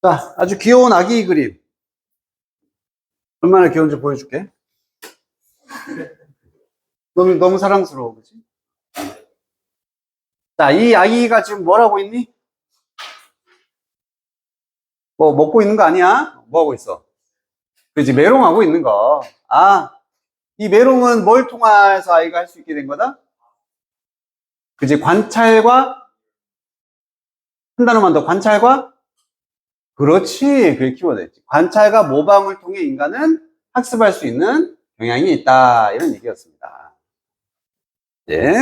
자, 아주 귀여운 아기 그림. 얼마나 귀여운지 보여줄게. 너무 사랑스러워, 그치? 자, 이 아기가 지금 뭘 하고 있니? 뭐 먹고 있는 거 아니야? 뭐 하고 있어? 그렇지, 메롱하고 있는 거. 아, 이 메롱은 뭘 통해서 아이가 할 수 있게 된 거다? 그치, 관찰과, 한 단어만 더, 관찰과? 그렇지, 그게 키워드였지. 관찰과 모방을 통해 인간은 학습할 수 있는 경향이 있다. 이런 얘기였습니다. 예.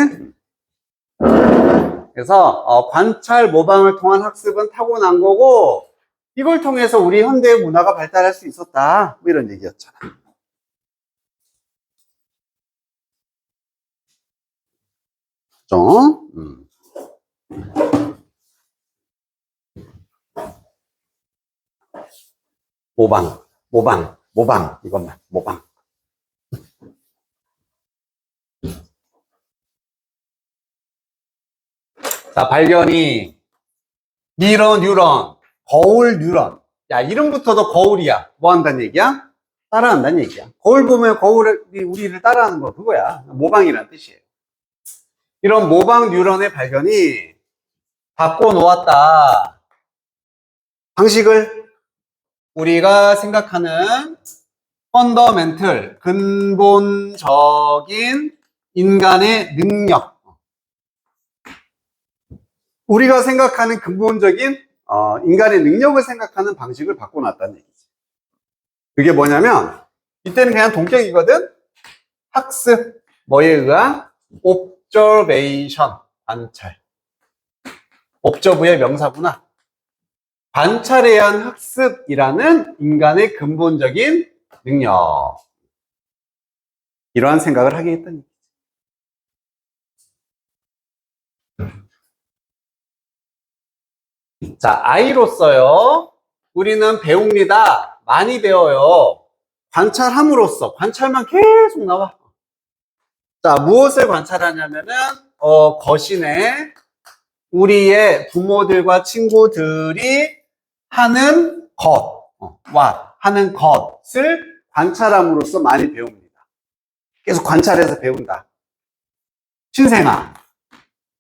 그래서 관찰, 모방을 통한 학습은 타고난 거고, 이걸 통해서 우리 현대의 문화가 발달할 수 있었다. 뭐 이런 얘기였잖아. 그죠? 모방. 이것만, 모방. 자, 발견이, 뉴런, 거울 뉴런. 야, 이름부터도 거울이야. 뭐 한다는 얘기야? 따라한다는 얘기야. 거울 보면 거울이 우리를 따라하는 거, 그거야. 모방이라는 뜻이에요. 이런 모방 뉴런의 발견이 바꿔놓았다. 방식을 우리가 생각하는 펀더멘털, 근본적인 인간의 능력. 우리가 생각하는 근본적인 인간의 능력을 생각하는 방식을 바꿔놨다는 얘기지. 그게 뭐냐면 이때는 그냥 동격이거든. 학습, 뭐에 의한? observation, 관찰. observe의 명사구나. 관찰에 의한 학습이라는 인간의 근본적인 능력. 이러한 생각을 하게 했다는 얘기지. 자, 아이로서요, 우리는 배웁니다. 많이 배워요. 관찰함으로써, 관찰만 계속 나와. 자, 무엇을 관찰하냐면은, 거신에 우리의 부모들과 친구들이 하는 하는 것을 관찰함으로써 많이 배웁니다. 계속 관찰해서 배운다. 신생아.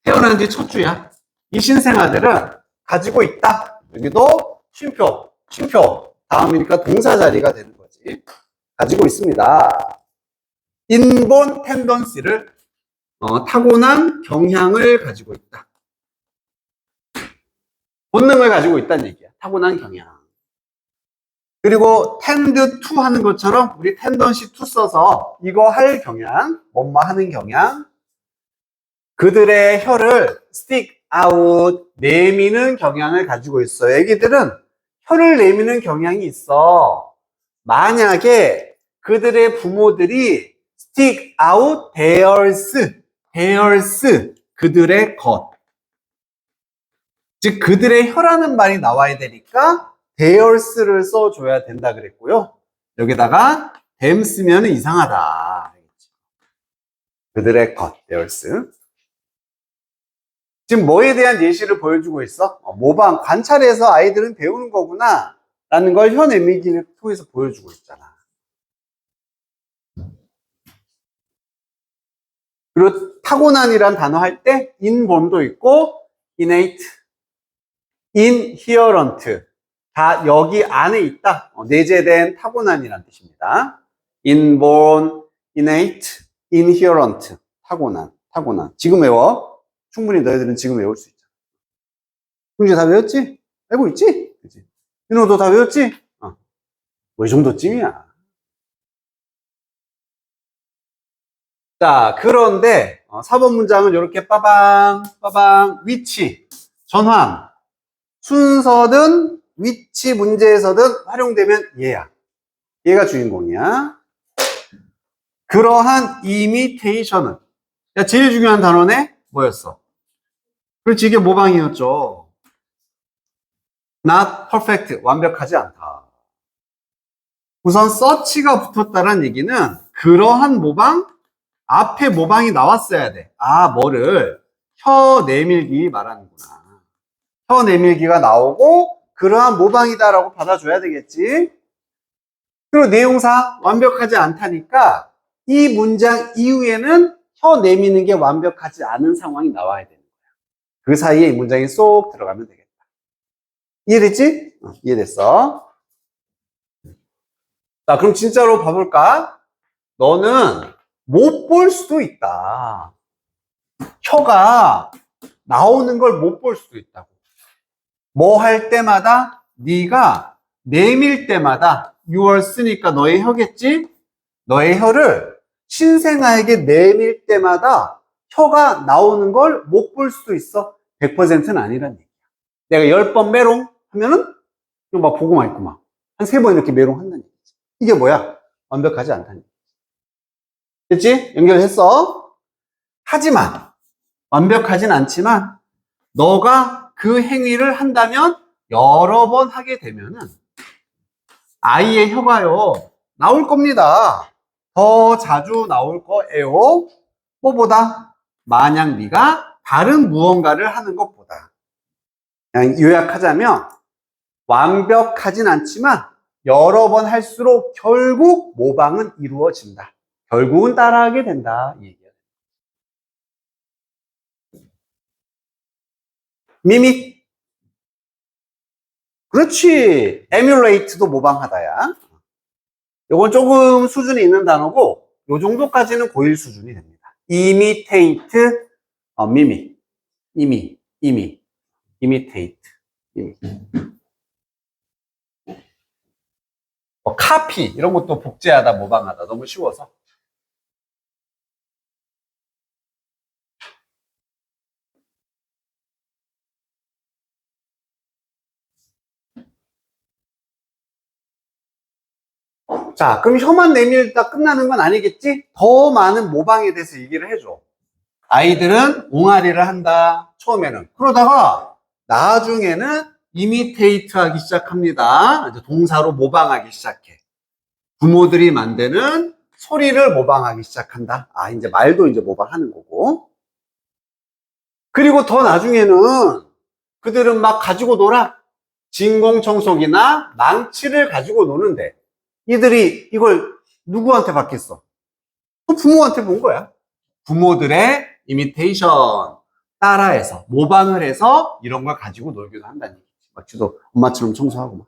태어난 지 첫 주야. 이 신생아들은 가지고 있다. 여기도 쉼표. 다음이니까 동사 자리가 되는 거지. 가지고 있습니다. 인본 텐던시를 타고난 경향을 가지고 있다. 본능을 가지고 있다는 얘기야. 타고난 경향. 그리고 tend to 하는 것처럼 우리 tendency to 써서 이거 할 경향, 뭐뭐 하는 경향, 그들의 혀를 stick out, 내미는 경향을 가지고 있어요. 애기들은 혀를 내미는 경향이 있어. 만약에 그들의 부모들이 stick out theirs, 그들의 것. 즉, 그들의 혀라는 말이 나와야 되니까 theirs를 써줘야 된다 그랬고요. 여기다가 them 쓰면 이상하다. 그들의 것, theirs. 지금 뭐에 대한 예시를 보여주고 있어? 모방, 관찰해서 아이들은 배우는 거구나 라는 걸 혀 내밀기를 통해서 보여주고 있잖아. 그리고 타고난이란 단어 할 때 inborn도 있고 innate, inherent 다 여기 안에 있다. 내재된 타고난이란 뜻입니다. inborn, innate, inherent 타고난. 지금 외워. 충분히 너희들은 지금 외울 수 있잖아. 훈지 다 외웠지? 알고 있지? 그치? 윤호도 다 외웠지? 뭐 이 정도쯤이야. 자, 그런데 4번 문장은 이렇게 빠방 위치, 전환, 순서든 위치 문제에서든 활용되면 얘야. 얘가 주인공이야. 그러한 이미테이션은, 야, 제일 중요한 단어네? 뭐였어? 그렇지, 이게 모방이었죠. not perfect, 완벽하지 않다. 우선 search가 붙었다는 얘기는 그러한 모방, 앞에 모방이 나왔어야 돼. 뭐를? 혀 내밀기 말하는구나. 혀 내밀기가 나오고 그러한 모방이다라고 받아줘야 되겠지. 그리고 내용사 완벽하지 않다니까 이 문장 이후에는 혀 내미는 게 완벽하지 않은 상황이 나와야 되는 거야. 그 사이에 이 문장이 쏙 들어가면 되겠다. 이해됐지? 이해됐어. 자, 그럼 진짜로 봐볼까? 너는 못 볼 수도 있다. 혀가 나오는 걸 못 볼 수도 있다고. 뭐 할 때마다 네가 내밀 때마다 6월 쓰니까 너의 혀겠지? 너의 혀를 신생아에게 내밀 때마다 혀가 나오는 걸 못 볼 수도 있어. 100%는 아니란 얘기야. 내가 10번 메롱 하면은 좀 막 보고만 있구만. 한 3번 이렇게 메롱 한다는 얘기지. 이게 뭐야? 완벽하지 않다는 얘기지. 됐지? 연결했어? 하지만 완벽하진 않지만 너가 그 행위를 한다면 여러 번 하게 되면은 아이의 혀가요 나올 겁니다. 더 자주 나올 거예요. 뭐보다? 만약 네가 다른 무언가를 하는 것보다. 그냥 요약하자면 완벽하진 않지만 여러 번 할수록 결국 모방은 이루어진다. 결국은 따라하게 된다. 이 얘기야. 미믹. 그렇지. 에뮬레이트도 모방하다야. 요건 조금 수준이 있는 단어고 요 정도까지는 고1 수준이 됩니다. 이미테이트, 미믹. 이미테이트. 카피 이런 것도 복제하다, 모방하다. 너무 쉬워서. 자, 그럼 혀만 내밀다 끝나는 건 아니겠지? 더 많은 모방에 대해서 얘기를 해줘. 아이들은 옹알이를 한다, 처음에는. 그러다가 나중에는 이미테이트 하기 시작합니다. 이제 동사로 모방하기 시작해. 부모들이 만드는 소리를 모방하기 시작한다. 아, 이제 말도 이제 모방하는 거고. 그리고 더 나중에는 그들은 막 가지고 놀아. 진공청소기나 망치를 가지고 노는데 이들이 이걸 누구한테 받겠어? 또 부모한테 본 거야. 부모들의 이미테이션 따라해서 모방을 해서 이런 걸 가지고 놀기도 한다는 얘기지. 막 지도 엄마처럼 청소하고 막.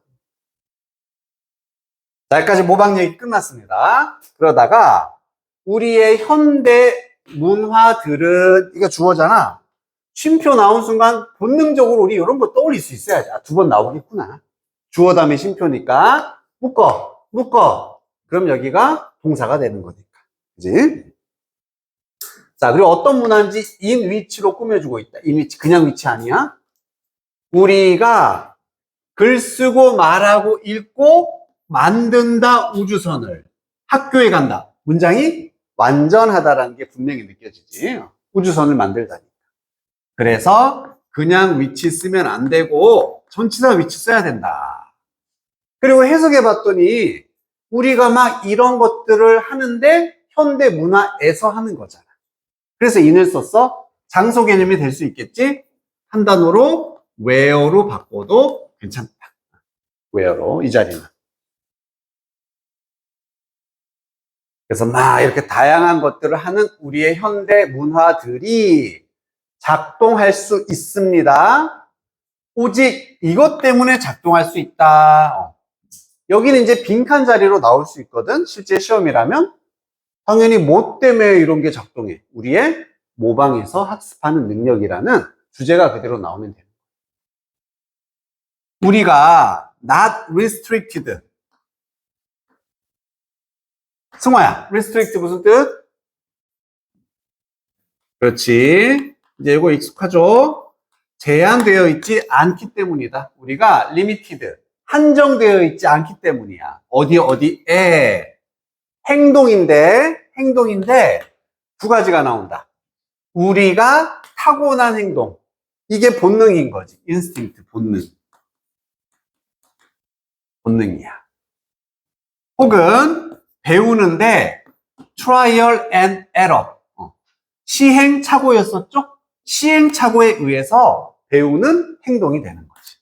자, 여기까지 모방 얘기 끝났습니다. 그러다가 우리의 현대 문화들은 이거 주어잖아. 쉼표 나온 순간 본능적으로 우리 이런 거 떠올릴 수 있어야지. 아, 2번 나오겠구나. 주어 다음에 쉼표니까 묶어. 그럼 여기가 동사가 되는 거니까. 그지? 자, 그리고 어떤 문화인지 in 위치로 꾸며주고 있다. in 위치, 그냥 위치 아니야? 우리가 글 쓰고 말하고 읽고 만든다 우주선을 학교에 간다. 문장이 완전하다라는 게 분명히 느껴지지. 우주선을 만들다니. 그래서 그냥 위치 쓰면 안 되고 전치사 위치 써야 된다. 그리고 해석해 봤더니 우리가 막 이런 것들을 하는데 현대 문화에서 하는 거잖아. 그래서 in을 썼어. 장소 개념이 될 수 있겠지? 한 단어로 where로 바꿔도 괜찮다. where로, 이 자리는. 그래서 막 이렇게 다양한 것들을 하는 우리의 현대 문화들이 작동할 수 있습니다. 오직 이것 때문에 작동할 수 있다. 여기는 이제 빈칸 자리로 나올 수 있거든. 실제 시험이라면. 당연히 뭐 때문에 이런 게 작동해? 우리의 모방에서 학습하는 능력이라는 주제가 그대로 나오면 돼요. 우리가 not restricted. 승화야, restrict 무슨 뜻? 그렇지. 이제 이거 익숙하죠? 제한되어 있지 않기 때문이다. 우리가 limited, 한정되어 있지 않기 때문이야. 어디에? 행동인데 두 가지가 나온다. 우리가 타고난 행동. 이게 본능인 거지. 인스팅트, 본능이야. 혹은 배우는데 trial and error. 시행착오였었죠? 시행착오에 의해서 배우는 행동이 되는 거지.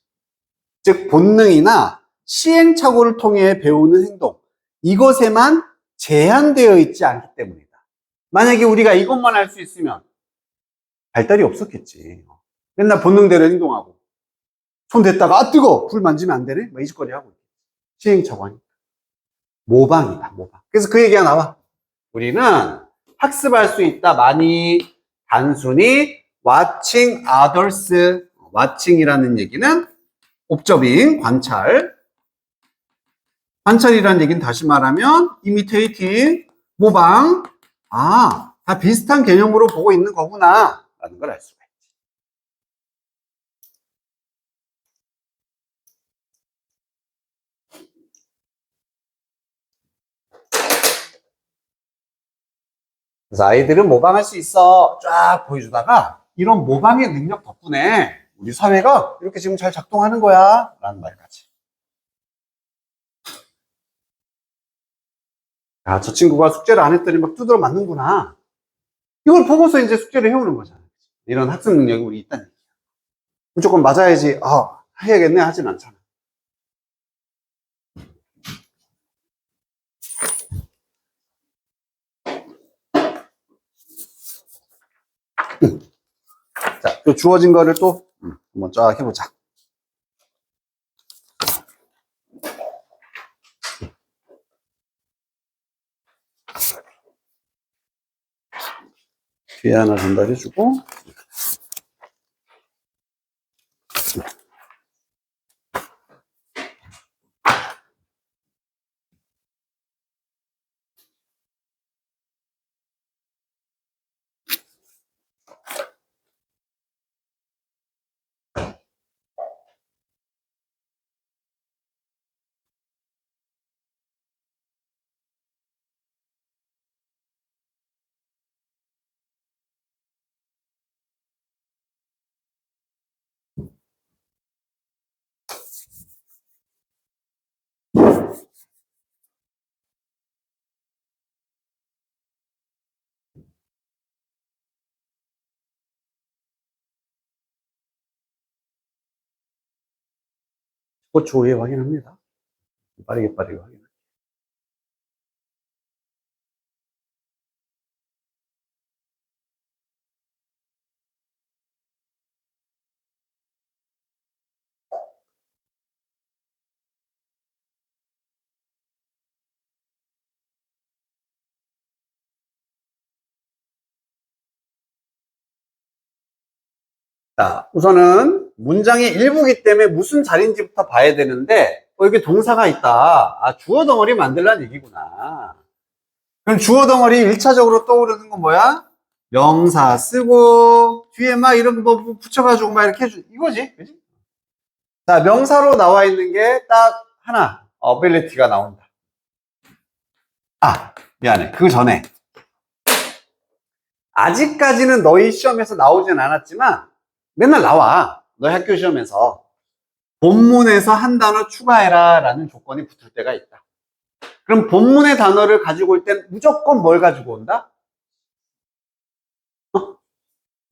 즉 본능이나 시행착오를 통해 배우는 행동, 이것에만 제한되어 있지 않기 때문이다. 만약에 우리가 이것만 할 수 있으면 발달이 없었겠지. 맨날 본능대로 행동하고 손 댔다가 아 뜨거! 불 만지면 안 되네? 뭐 이 짓거리 하고 시행착오 하니까. 모방이다, 모방. 그래서 그 얘기가 나와. 우리는 학습할 수 있다. 많이 단순히 watching others. watching이라는 얘기는 옵저빙, 관찰. 관찰이라는 얘기는 다시 말하면 imitating, 모방. 아, 다 비슷한 개념으로 보고 있는 거구나 라는 걸 알 수가 있지. 그래서 아이들은 모방할 수 있어 쫙 보여주다가 이런 모방의 능력 덕분에 우리 사회가 이렇게 지금 잘 작동하는 거야 라는 말까지. 야, 저 친구가 숙제를 안 했더니 막 두드러 맞는구나. 이걸 보고서 이제 숙제를 해오는 거잖아. 이런 학습 능력이 우리 있다는 얘기야. 무조건 맞아야지, 해야겠네 하진 않잖아. 자, 또 주어진 거를 또 한번 쫙 해보자. 뒤에 하나 전달해주고. 스포츠 후에 확인합니다. 빠르게 확인합니다. 자, 우선은 문장의 일부기 때문에 무슨 자리인지부터 봐야 되는데, 여기 동사가 있다. 아, 주어 덩어리 만들라는 얘기구나. 그럼 주어 덩어리 1차적으로 떠오르는 건 뭐야? 명사 쓰고, 뒤에 막 이런 거 뭐 붙여가지고 막 이렇게 해주, 이거지. 그지? 자, 명사로 나와 있는 게 딱 하나, ability가 나온다. 아, 미안해. 그 전에. 아직까지는 너희 시험에서 나오진 않았지만, 맨날 나와. 너희 학교 시험에서. 본문에서 한 단어 추가해라 라는 조건이 붙을 때가 있다. 그럼 본문의 단어를 가지고 올 땐 무조건 뭘 가지고 온다?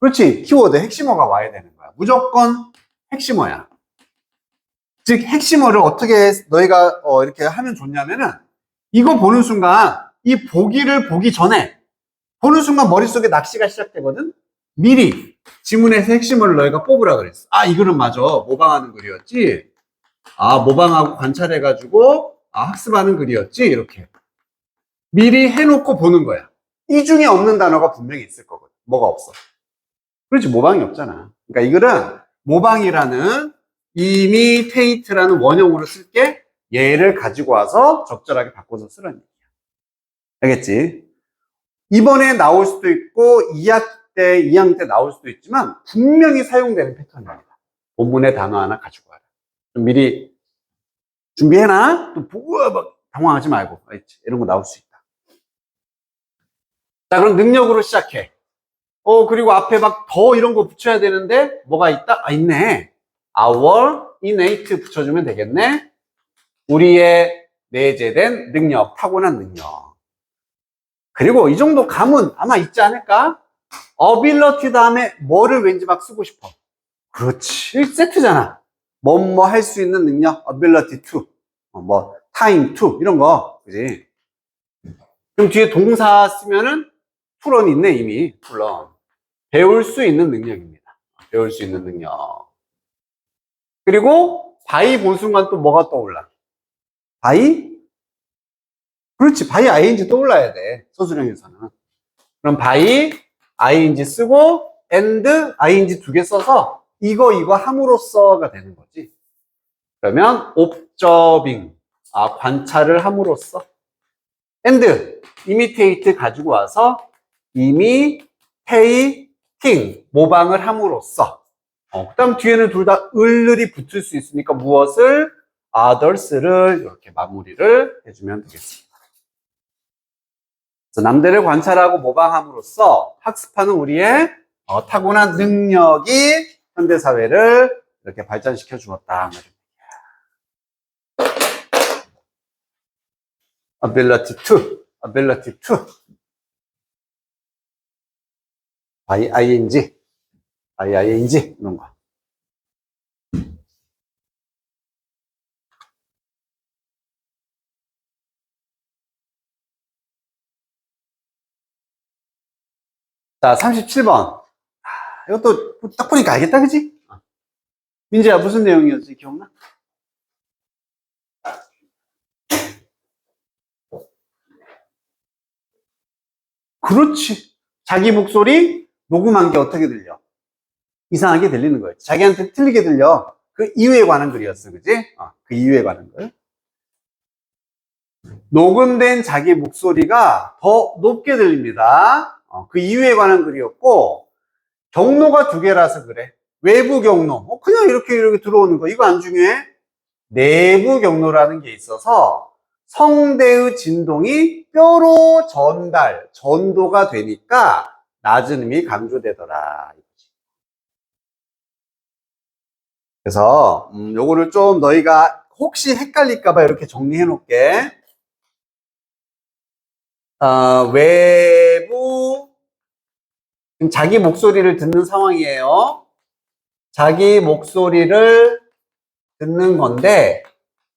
그렇지. 키워드 핵심어가 와야 되는 거야. 무조건 핵심어야. 즉 핵심어를 어떻게 너희가 이렇게 하면 좋냐면은 이거 보는 순간 이 보기를 보기 전에 보는 순간 머릿속에 낚시가 시작되거든. 미리 지문에서 핵심어를 너희가 뽑으라 그랬어. 아, 이거는 맞아. 모방하는 글이었지. 아, 모방하고 관찰해가지고 학습하는 글이었지. 이렇게 미리 해놓고 보는 거야. 이 중에 없는 단어가 분명히 있을 거거든. 뭐가 없어? 그렇지, 모방이 없잖아. 그러니까 이 글은 모방이라는 imitate라는 원형으로 쓸게 얘를 가지고 와서 적절하게 바꿔서 쓰라는 얘기야. 알겠지? 이번에 나올 수도 있고 2학 때, 2학년 때 나올 수도 있지만 분명히 사용되는 패턴입니다. 본문의 단어 하나 가지고 와라. 좀 미리 준비해놔. 또 보고 막 당황하지 말고. 알겠지? 이런 거 나올 수 있다. 자, 그럼 능력으로 시작해. 그리고 앞에 막 더 이런 거 붙여야 되는데 뭐가 있다? 아, 있네. Our innate 붙여주면 되겠네. 우리의 내재된 능력, 타고난 능력. 그리고 이 정도 감은 아마 있지 않을까? ability 다음에 뭐를 왠지 막 쓰고 싶어. 그렇지. 1세트잖아. 뭐뭐 할 수 있는 능력, ability to, 뭐 time to 이런 거, 그지? 그럼 뒤에 동사 쓰면은 to는 있네 이미. 물론 배울 수 있는 능력입니다. 배울 수 있는 능력. 그리고 by 본 순간 또 뭐가 떠올라? by? 그렇지, by ing 떠올라야 돼. 서술형에서는. 그럼 by ing 쓰고 and ing 두 개 써서 이거 함으로써가 되는 거지. 그러면 observing, 관찰을 함으로써. and imitate 가지고 와서 imitating, 모방을 함으로써. 그 다음 뒤에는 둘 다 을이 붙을 수 있으니까 무엇을? others를 이렇게 마무리를 해주면 되겠습니다. 그래서 남들을 관찰하고 모방함으로써 학습하는 우리의 타고난 능력이 현대사회를 이렇게 발전시켜 주었다. ability to by ing 이런 거. 자, 37번. 이것도 딱 보니까 알겠다, 그지? 민지야, 무슨 내용이었지? 기억나? 그렇지. 자기 목소리 녹음한 게 어떻게 들려? 이상하게 들리는 거예요. 자기한테 틀리게 들려. 그 이유에 관한 글이었어, 그지? 그 이유에 관한 글. 녹음된 자기 목소리가 더 높게 들립니다. 그 이유에 관한 글이었고, 경로가 두 개라서 그래. 외부 경로. 그냥 이렇게 들어오는 거. 이거 안 중요해? 내부 경로라는 게 있어서 성대의 진동이 뼈로 전도가 되니까 낮은 음이 강조되더라. 그래서 요거를 좀 너희가 혹시 헷갈릴까봐 이렇게 정리해 놓을게. 외부, 자기 목소리를 듣는 상황이에요. 자기 목소리를 듣는 건데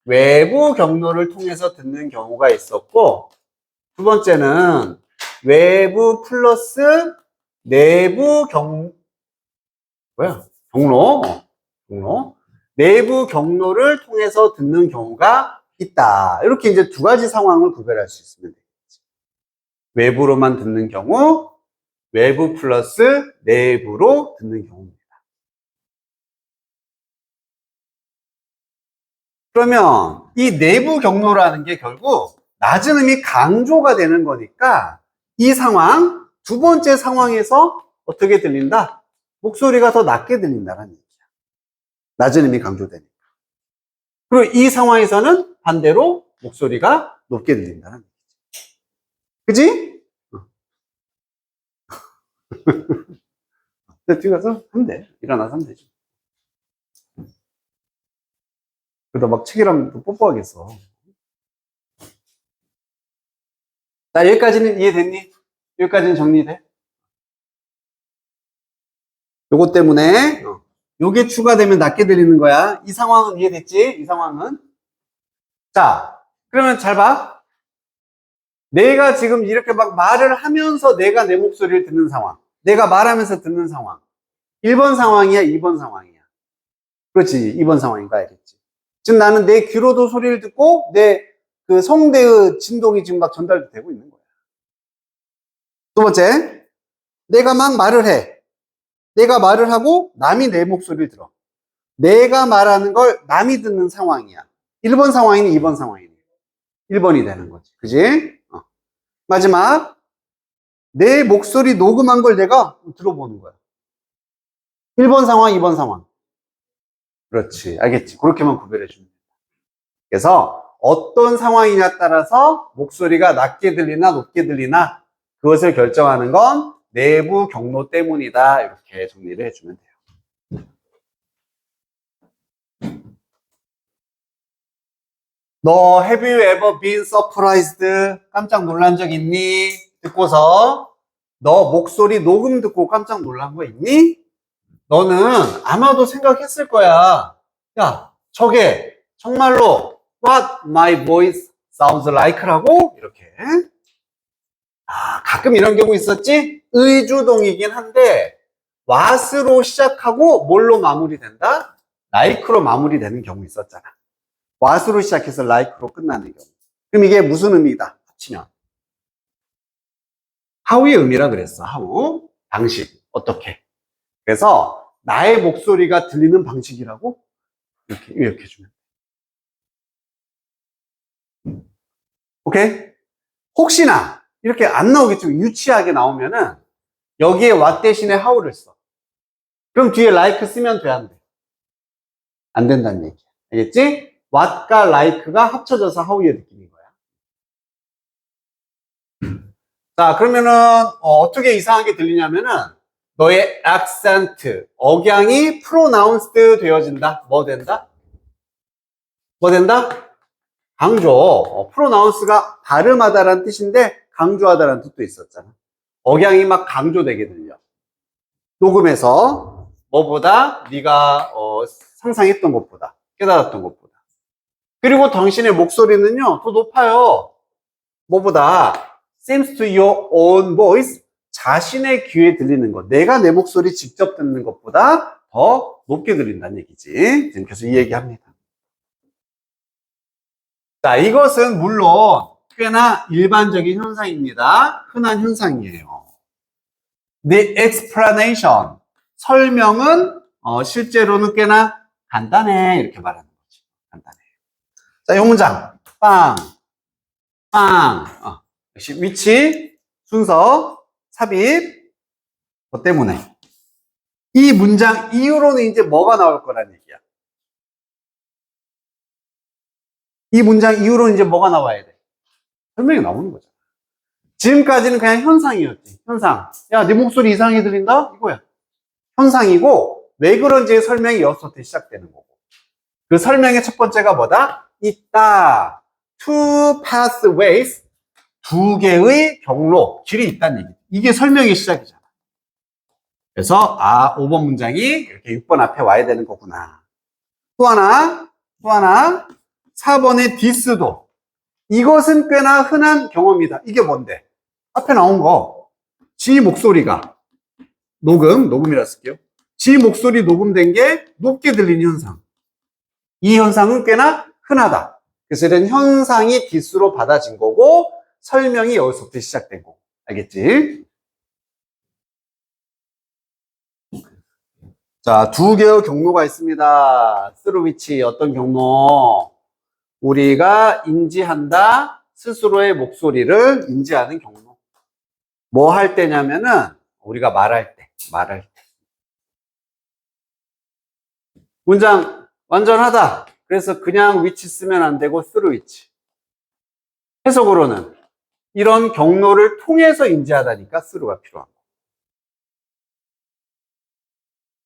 외부 경로를 통해서 듣는 경우가 있었고, 두 번째는 외부 플러스 내부 경로. 내부 경로를 통해서 듣는 경우가 있다. 이렇게 이제 두 가지 상황을 구별할 수 있으면 되겠지. 외부로만 듣는 경우, 외부 플러스 내부로 듣는 경우입니다. 그러면 이 내부 경로라는 게 결국 낮은 음이 강조가 되는 거니까 이 상황, 두 번째 상황에서 어떻게 들린다? 목소리가 더 낮게 들린다는 얘기야. 낮은 음이 강조되니까. 그리고 이 상황에서는 반대로 목소리가 높게 들린다는 얘기지. 그지? 뒤에 가서 하면 돼. 일어나서 하면 되지. 그러다 막 책이랑 뽀뽀하겠어. 자, 여기까지는 이해됐니? 여기까지는 정리돼? 요것 때문에 요게 추가되면 낮게 들리는 거야. 이 상황은 이해됐지? 이 상황은. 자, 그러면 잘 봐. 내가 지금 이렇게 막 말을 하면서 내가 내 목소리를 듣는 상황. 내가 말하면서 듣는 상황. 1번 상황이야, 2번 상황이야. 그렇지, 2번 상황인 거 알겠지? 지금 나는 내 귀로도 소리를 듣고 내 그 성대의 진동이 지금 막 전달되고 있는 거야. 두 번째, 내가 막 말을 해. 내가 말을 하고 남이 내 목소리를 들어. 내가 말하는 걸 남이 듣는 상황이야. 1번 상황이니 2번 상황이니. 1번이 되는 거지. 그지? 마지막, 내 목소리 녹음한 걸 내가 들어보는 거야. 1번 상황, 2번 상황. 그렇지. 알겠지? 그렇게만 구별해 주면 된다. 그래서 어떤 상황이냐에 따라서 목소리가 낮게 들리나 높게 들리나 그것을 결정하는 건 내부 경로 때문이다. 이렇게 정리를 해주면 돼요. 너 have you ever been surprised? 깜짝 놀란 적 있니? 듣고서 너 목소리 녹음 듣고 깜짝 놀란 거 있니? 너는 아마도 생각했을 거야. 야, 저게 정말로 what my voice sounds like라고 이렇게. 가끔 이런 경우 있었지? 의주동이긴 한데 what으로 시작하고 뭘로 마무리된다? like로 마무리되는 경우 있었잖아. what으로 시작해서 like로 끝나는 경우. 그럼 이게 무슨 의미다? 합치면 how의 의미라 그랬어. how 방식 어떻게. 그래서 나의 목소리가 들리는 방식이라고 이렇게 해주면. 오케이? 혹시나 이렇게 안 나오겠죠. 유치하게 나오면은 여기에 what 대신에 how를 써. 그럼 뒤에 like 쓰면 돼, 안 돼? 안 된다는 얘기야. 알겠지? what과 like가 합쳐져서 how의 느낌인 거야. 자, 그러면은 어떻게 이상하게 들리냐면은 너의 accent, 억양이 pronounced 되어진다. 뭐 된다? 뭐 된다? 강조. pronounced가 발음하다라는 뜻인데 강조하다라는 뜻도 있었잖아. 억양이 막 강조되게 들려. 녹음해서 뭐보다 네가 상상했던 것보다, 깨달았던 것보다. 그리고 당신의 목소리는요 더 높아요. 뭐보다 seems to your own voice, 자신의 귀에 들리는 것, 내가 내 목소리 직접 듣는 것보다 더 높게 들린다는 얘기지. 지금 계속 이 얘기합니다. 자, 이것은 물론 꽤나 일반적인 현상입니다. 흔한 현상이에요. The explanation, 설명은 실제로는 꽤나 간단해, 이렇게 말하는 거지. 간단해. 자, 이 문장 빵, 빵. 역시 위치, 순서, 삽입. 뭐 때문에? 이 문장 이후로는 이제 뭐가 나올 거란 얘기야. 이 문장 이후로는 이제 뭐가 나와야 돼? 설명이 나오는 거잖아. 지금까지는 그냥 현상이었지. 현상. 야, 네 목소리 이상하게 들린다? 이거야. 현상이고 왜 그런지 설명이 여기서부터 시작되는 거고. 그 설명의 첫 번째가 뭐다? 있다. Two pathways. 두 개의 경로, 길이 있다는 얘기. 이게 설명의 시작이잖아. 그래서 5번 문장이 이렇게 6번 앞에 와야 되는 거구나. 또 하나 4번의 this도. 이것은 꽤나 흔한 경험이다. 이게 뭔데? 앞에 나온 거. 지 목소리가 녹음이라 쓸게요. 지 목소리 녹음된 게 높게 들리는 현상. 이 현상은 꽤나 흔하다. 그래서 이런 현상이 this로 받아진 거고 설명이 여기서부터 시작된 거고. 알겠지? 자, 두 개의 경로가 있습니다. through which 어떤 경로? 우리가 인지한다. 스스로의 목소리를 인지하는 경로. 뭐 할 때냐면은 우리가 말할 때. 문장 완전하다. 그래서 그냥 which 쓰면 안 되고 through which. 해석으로는 이런 경로를 통해서 인지하다니까 through가 필요한 거.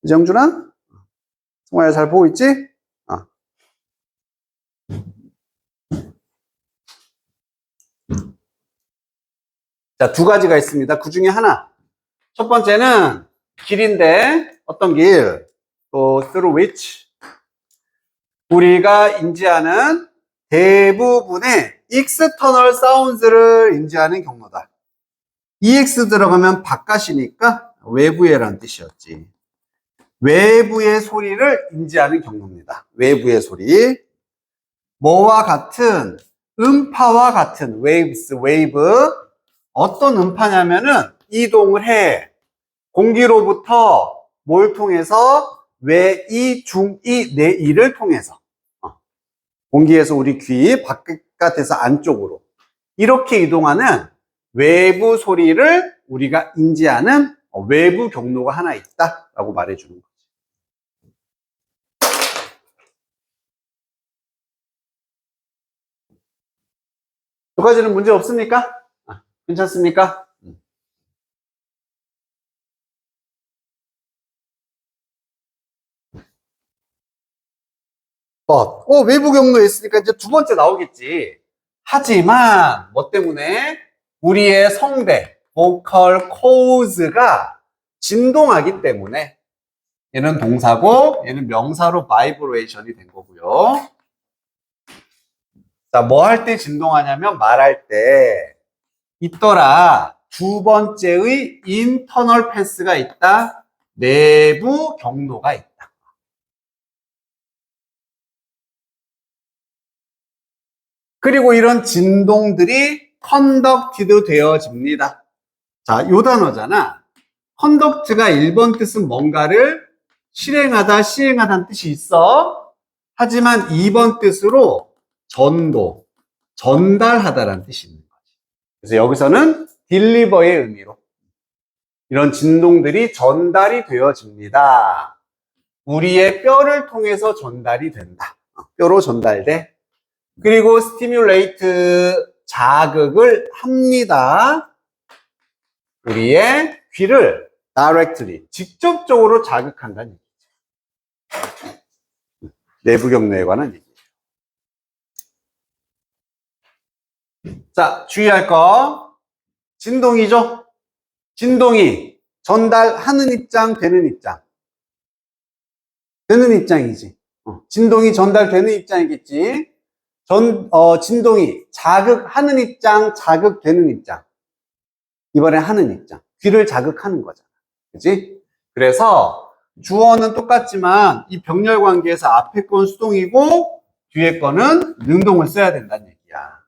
이정준아? 정말 잘 보고 있지? 자, 두 가지가 있습니다. 그 중에 하나. 첫 번째는 길인데 어떤 길? 또 through which 우리가 인지하는 대부분의 external sounds를 인지하는 경로다. EX 들어가면 바깥이니까 외부에라는 뜻이었지. 외부의 소리를 인지하는 경로입니다. 외부의 소리. 뭐와 같은? 음파와 같은 waves, wave. 어떤 음파냐면은 이동을 해. 공기로부터 뭘 통해서? 외이, 중이, 내이를 통해서. 공기에서 우리 귀, 바깥에서 안쪽으로. 이렇게 이동하는 외부 소리를 우리가 인지하는 외부 경로가 하나 있다라고 말해주는 거지. 두 가지는 문제 없습니까? 괜찮습니까? 외부 경로에 있으니까 이제 두 번째 나오겠지. 하지만 뭐 때문에? 우리의 성대, vocal cords가 진동하기 때문에 얘는 동사고 얘는 명사로 바이브레이션이 된 거고요. 자, 뭐 할 때 진동하냐면 말할 때 있더라. 두 번째의 인터널 패스가 있다. 내부 경로가 있다. 그리고 이런 진동들이 컨덕티드 되어집니다. 자, 요 단어잖아. 컨덕트가 1번 뜻은 뭔가를 실행하다, 시행하다는 뜻이 있어. 하지만 2번 뜻으로 전도, 전달하다라는 뜻이 있는 거지. 그래서 여기서는 딜리버의 의미로 이런 진동들이 전달이 되어집니다. 우리의 뼈를 통해서 전달이 된다. 뼈로 전달돼. 그리고 스티뮬레이트 자극을 합니다. 우리의 귀를 directly 직접적으로 자극한다는 얘기죠. 내부 경로에 관한 얘기죠. 자, 주의할 거 진동이죠. 진동이 전달하는 입장, 되는 입장. 되는 입장이지. 진동이 전달되는 입장이겠지. 진동이 자극하는 입장, 자극되는 입장. 이번에 하는 입장. 귀를 자극하는 거잖아. 그치? 그래서 주어는 똑같지만 이 병렬 관계에서 앞에 건 수동이고 뒤에 거는 능동을 써야 된다는 얘기야.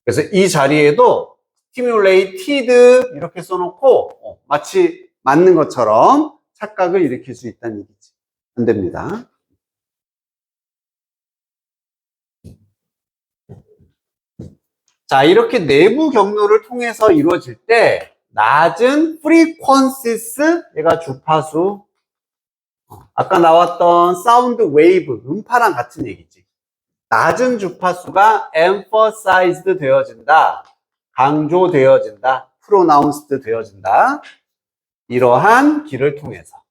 그래서 이 자리에도 stimulated 이렇게 써놓고 마치 맞는 것처럼 착각을 일으킬 수 있다는 얘기지. 안 됩니다. 자, 이렇게 내부 경로를 통해서 이루어질 때 낮은 frequencies, 얘가 주파수, 아까 나왔던 사운드 웨이브, 음파랑 같은 얘기지. 낮은 주파수가 emphasized 되어진다, 강조되어진다, pronounced 되어진다. 이러한 길을 통해서.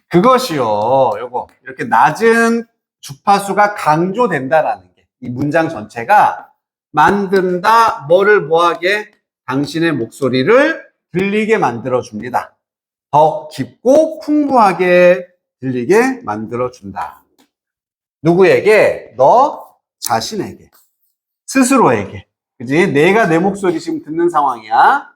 그것이요, 요거 이렇게 낮은 주파수가 강조된다라는 게 이 문장 전체가 만든다, 뭐를 뭐하게? 당신의 목소리를 들리게 만들어줍니다. 더 깊고 풍부하게 들리게 만들어준다. 누구에게? 너 자신에게, 스스로에게. 그지? 내가 내 목소리 지금 듣는 상황이야.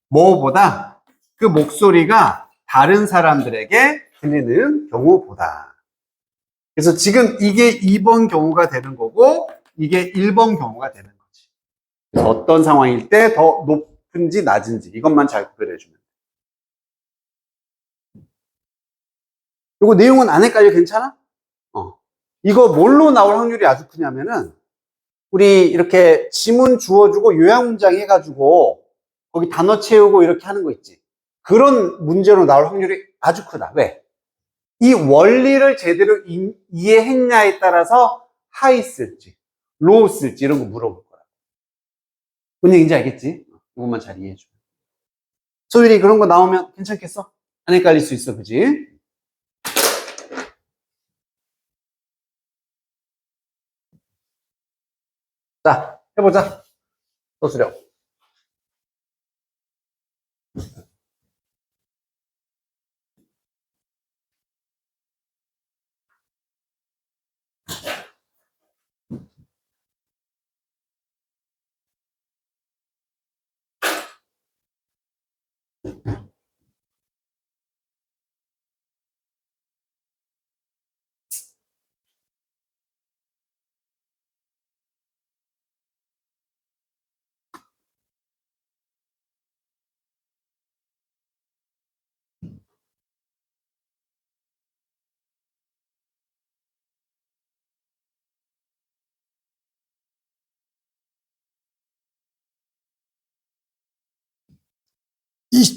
뭐보다 그 목소리가 다른 사람들에게 들리는 경우보다. 그래서 지금 이게 2번 경우가 되는 거고 이게 1번 경우가 되는 거지. 그래서 어떤 상황일 때 더 높은지 낮은지 이것만 잘 구별해주면. 이거 내용은 안 헷갈려? 괜찮아? 이거 뭘로 나올 확률이 아주 크냐면은 우리 이렇게 지문 주어주고 요약 문장 해가지고 거기 단어 채우고 이렇게 하는 거 있지. 그런 문제로 나올 확률이 아주 크다. 왜? 이 원리를 제대로 이해했냐에 따라서 하이 쓸지, 로우 쓸지 이런 거 물어볼 거야. 뭔 얘기인지 알겠지? 이것만 잘 이해해줘. 소율이 그런 거 나오면 괜찮겠어? 안 헷갈릴 수 있어, 그지? 자, 해보자. 또 수렴.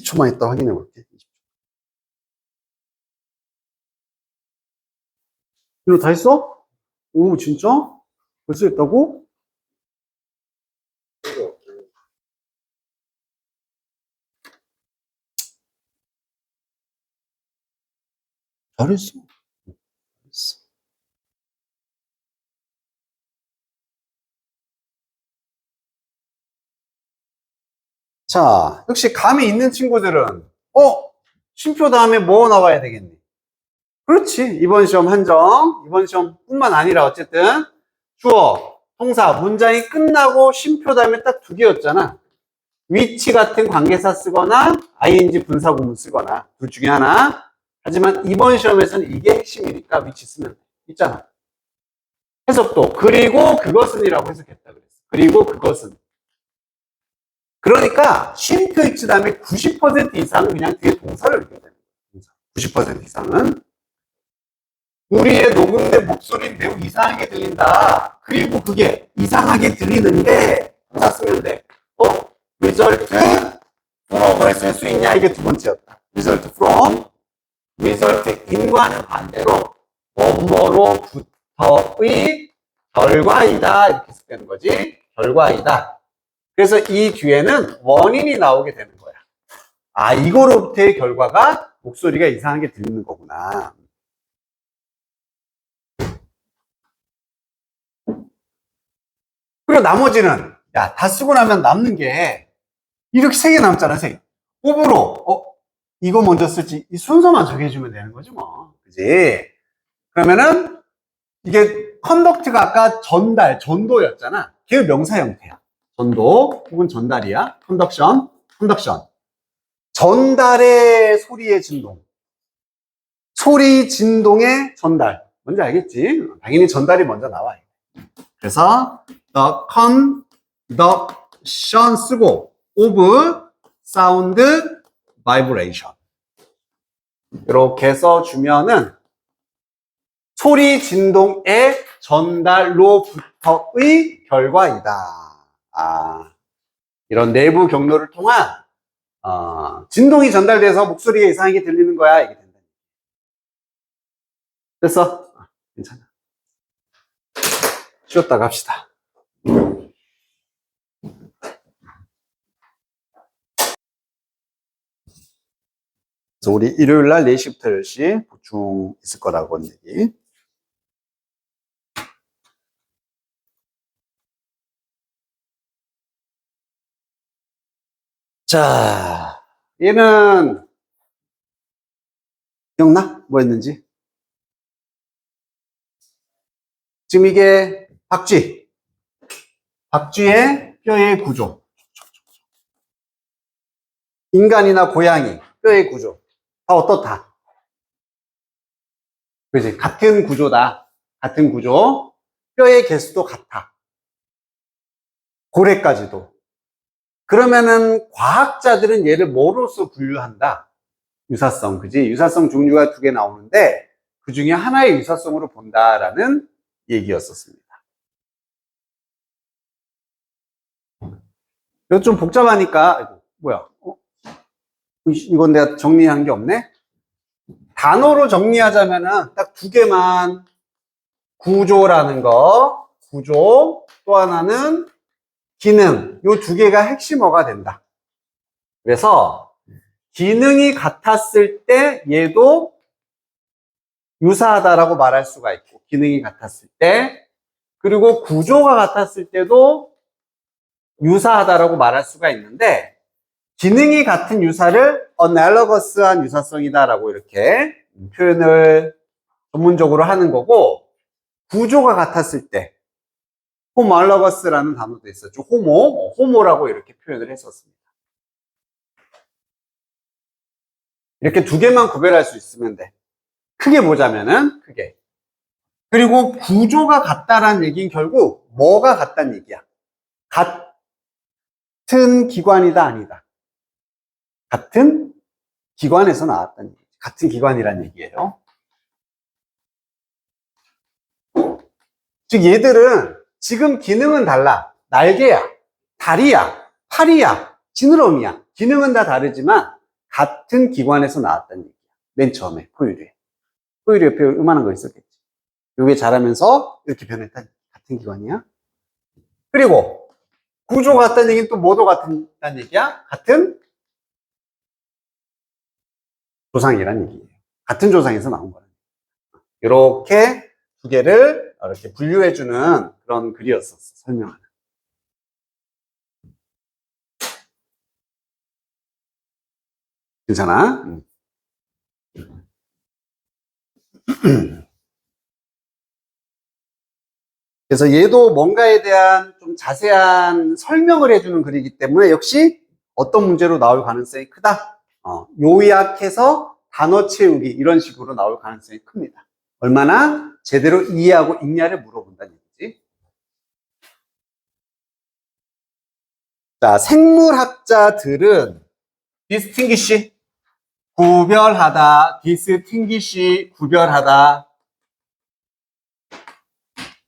초 20초만 있다 확인해 볼게. 이거 다 했어? 오, 진짜? 벌써 했다고? 잘했어. 잘했어. 자, 역시 감이 있는 친구들은, 쉼표 다음에 뭐 나와야 되겠니? 그렇지. 이번 시험 한정. 이번 시험뿐만 아니라 어쨌든 주어, 동사, 문장이 끝나고 쉼표 다음에 딱 두 개였잖아. 위치 같은 관계사 쓰거나 ing 분사구문 쓰거나 둘 중에 하나. 하지만 이번 시험에서는 이게 핵심이니까 위치 쓰면 돼. 있잖아. 해석도 그리고 그것은이라고 해석했다 그랬어. 그리고 그것은. 그러니까 쉼표 있지 다음에 90% 이상은 그냥 뒤에 동사를 읽어야 되는 거야. 90% 이상은. 우리의 녹음된 목소리는 매우 이상하게 들린다. 그리고 그게 이상하게 들리는데 동사 쓰면 돼. result from을 쓸 수 있냐? 이게 두 번째였다. result from, result in과는 반대로 뭐뭐로부터의 결과이다. 이렇게 쓰는 거지. 결과이다. 그래서 이 뒤에는 원인이 나오게 되는 거야. 아, 이거로부터의 결과가 목소리가 이상하게 들리는 거구나. 그리고 나머지는 야, 다 쓰고 나면 남는 게 이렇게 세 개 남잖아, 세 개. 호불호, 이거 먼저 쓸지 이 순서만 정해주면 되는 거지 뭐, 그지? 그러면은 이게 컨덕트가 아까 전달, 전도였잖아. 걔 명사 형태야. 전도 혹은 전달이야. 컨덕션. 전달의 소리의 진동. 소리 진동의 전달. 뭔지 알겠지? 당연히 전달이 먼저 나와. 그래서 the conduction 쓰고 of sound vibration 이렇게 써주면은 소리 진동의 전달로부터의 결과이다. 이런 내부 경로를 통한 진동이 전달돼서 목소리가 이상하게 들리는 거야. 이게 된다. 됐어? 괜찮아. 쉬었다 갑시다. 그래서 우리 일요일 날 4시부터 10시 보충 있을 거라고 얘기. 자, 얘는 기억나? 뭐 했는지? 지금 이게 박쥐의 뼈의 구조. 인간이나 고양이 뼈의 구조. 다 어떻다? 그지? 같은 구조다. 같은 구조. 뼈의 개수도 같아. 고래까지도. 그러면은 과학자들은 얘를 뭐로서 분류한다? 유사성, 그지? 유사성 종류가 두 개 나오는데 그 중에 하나의 유사성으로 본다라는 얘기였었습니다. 이거 좀 복잡하니까, 뭐야? 이건 내가 정리한 게 없네? 단어로 정리하자면은 딱 두 개만. 구조라는 거, 구조, 또 하나는 기능. 요 두 개가 핵심어가 된다. 그래서 기능이 같았을 때 얘도 유사하다라고 말할 수가 있고, 기능이 같았을 때, 그리고 구조가 같았을 때도 유사하다라고 말할 수가 있는데, 기능이 같은 유사를 analogous한 유사성이다라고 이렇게 표현을 전문적으로 하는 거고, 구조가 같았을 때 homologous라는 단어도 있었죠. 호모라고 이렇게 표현을 했었습니다. 이렇게 두 개만 구별할 수 있으면 돼. 크게 보자면은 크게. 그리고 구조가 같다라는 얘기는 결국 뭐가 같다는 얘기야? 같은 기관이다 아니다. 같은 기관에서 나왔다는 얘기. 같은 기관이라는 얘기예요. 즉 얘들은 지금 기능은 달라. 날개야, 다리야, 팔이야, 지느러미야. 기능은 다 다르지만 같은 기관에서 나왔다는 얘기야. 맨 처음에 포유류에. 포유류 옆에 요만한 거 있었겠지. 요게 자라면서 이렇게 변했다. 같은 기관이야. 그리고 구조가 같다는 얘기는 또 뭐도 같다는 얘기야? 같은 조상이라는 얘기예요. 같은 조상에서 나온 거라는 얘기야. 이렇게 두 개를 이렇게 분류해주는 그런 글이었었어. 설명하는. 괜찮아? 그래서 얘도 뭔가에 대한 좀 자세한 설명을 해주는 글이기 때문에 역시 어떤 문제로 나올 가능성이 크다. 요약해서 단어 채우기 이런 식으로 나올 가능성이 큽니다. 얼마나 제대로 이해하고 있냐를 물어본다는 얘기지. 자, 생물학자들은 distinguish, 구별하다, distinguish, 구별하다.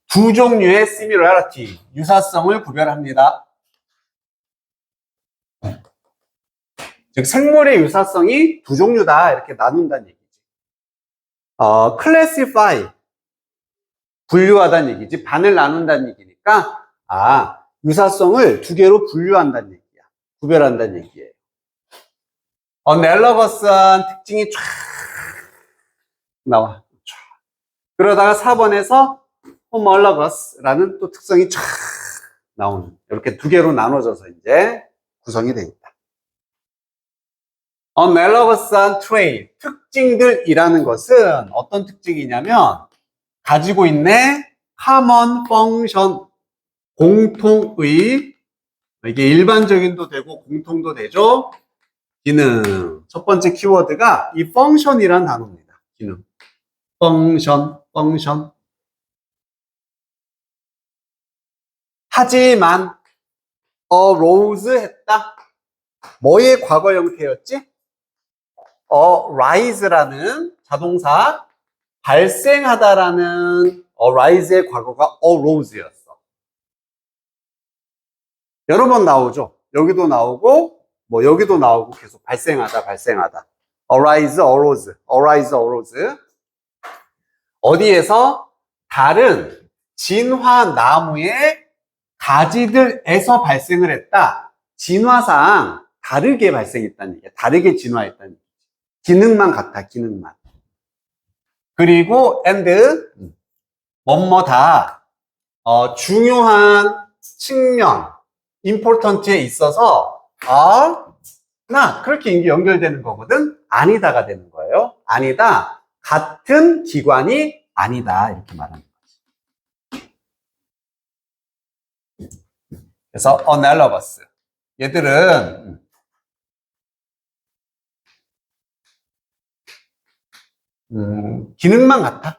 두 종류의 similarity, 유사성을 구별합니다. 즉 생물의 유사성이 두 종류다 이렇게 나눈다는 얘기지. classify, 분류하다는 얘기지. 반을 나눈다는 얘기니까 유사성을 두 개로 분류한다는 얘기야. 구별한다는 얘기예요. 넬러거스한 특징이 쫙 나와. 그러다가 4번에서 호멀러거스라는 또 특성이 쫙 나오는, 이렇게 두 개로 나눠져서 이제 구성이 되어 있다. 넬러거스한 트레이트, 특징들이라는 것은 어떤 특징이냐면 가지고 있는 common function, 공통의, 이게 일반적인도 되고 공통도 되죠. 기능. 첫 번째 키워드가 이 function이라는 단어입니다. 기능. function. 하지만 arose 했다. 뭐의 과거 형태였지? arise라는 자동사, 발생하다라는 arise의 과거가 arose였어. 여러 번 나오죠. 여기도 나오고 여기도 나오고 계속 발생하다. arise, arose. 어디에서? 다른 진화 나무의 가지들에서 발생을 했다. 진화상 다르게 발생했다는 얘기야. 다르게 진화했다는 얘기야. 기능만 같아, 기능만. 그리고 and 뭐뭐다 중요한 측면, important에 있어서 not 그렇게 연결되는 거거든. 아니다가 되는 거예요. 아니다. 같은 기관이 아니다 이렇게 말하는 거지. 그래서 analogous. 얘들은 기능만 같아.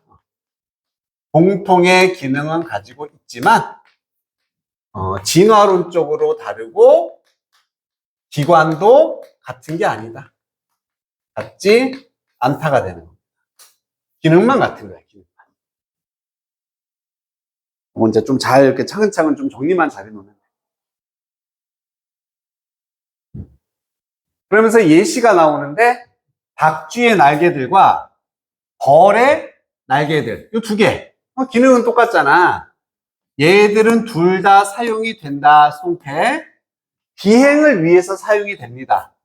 공통의 기능은 가지고 있지만 진화론적으로 다르고 기관도 같은 게 아니다. 같지 않다가 되는 겁니다. 기능만 같은 거야. 기능만. 이제 좀 잘 이렇게 차근차근 좀 정리만 잘 해놓으면. 그러면서 예시가 나오는데 박쥐의 날개들과 벌의 날개들 이 두 개. 기능은 똑같잖아. 얘들은 둘 다 사용이 된다. 송태. 비행을 위해서 사용이 됩니다.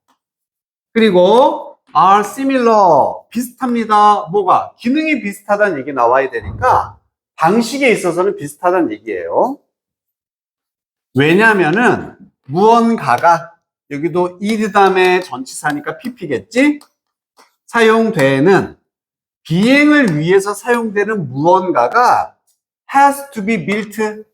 그리고 are similar. 비슷합니다. 뭐가? 기능이 비슷하다는 얘기 나와야 되니까 방식에 있어서는 비슷하다는 얘기예요. 왜냐면은 무언가가 여기도 이 다음에 전치사니까 pp겠지? 사용되는 비행을 위해서 사용되는 무언가가 has to be built.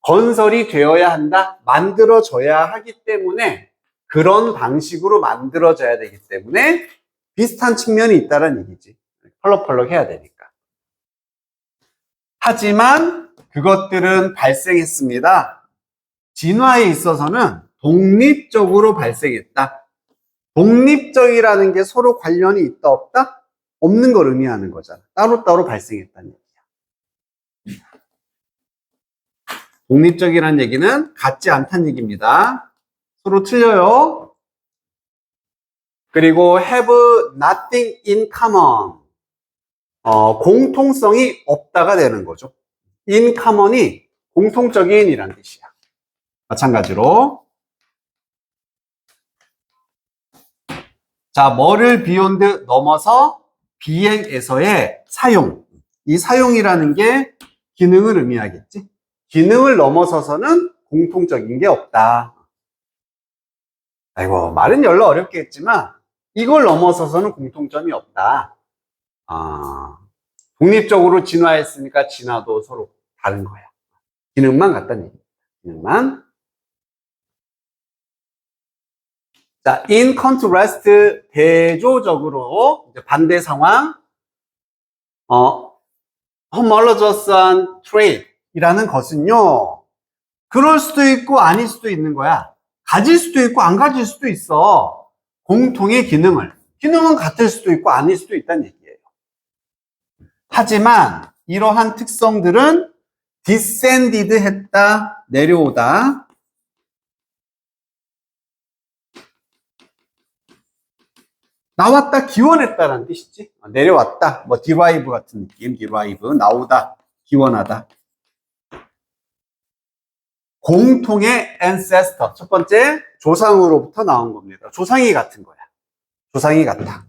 건설이 되어야 한다. 만들어져야 하기 때문에 그런 방식으로 만들어져야 되기 때문에 비슷한 측면이 있다는 얘기지. 펄럭펄럭 해야 되니까. 하지만 그것들은 발생했습니다. 진화에 있어서는 독립적으로 발생했다. 독립적이라는 게 서로 관련이 있다 없다? 없는 걸 의미하는 거잖아. 따로따로 발생했다는 얘기야. 독립적이라는 얘기는 같지 않다는 얘기입니다. 서로 틀려요. 그리고 have nothing in common. 공통성이 없다가 되는 거죠. in common이 공통적인 이란 뜻이야. 마찬가지로. 자, 뭐를 beyond 넘어서 비행에서의 사용. 이 사용이라는 게 기능을 의미하겠지. 기능을 넘어서서는 공통적인 게 없다. 아이고, 말은 열로 어렵게 했지만 이걸 넘어서서는 공통점이 없다. 독립적으로 진화했으니까 진화도 서로 다른 거야. 기능만 같다는 얘기야. 기능만. 자, in contrast, 대조적으로, 이제 반대 상황, homologous한 trait이라는 것은요, 그럴 수도 있고 아닐 수도 있는 거야. 가질 수도 있고 안 가질 수도 있어. 공통의 기능은 같을 수도 있고 아닐 수도 있다는 얘기예요. 하지만 이러한 특성들은 descended 했다, 내려오다. 나왔다, 기원했다라는 뜻이지. 내려왔다, 뭐 derive 같은 느낌, derive, 나오다, 기원하다. 공통의 ancestor, 첫 번째 조상으로부터 나온 겁니다. 조상이 같은 거야. 조상이 같다.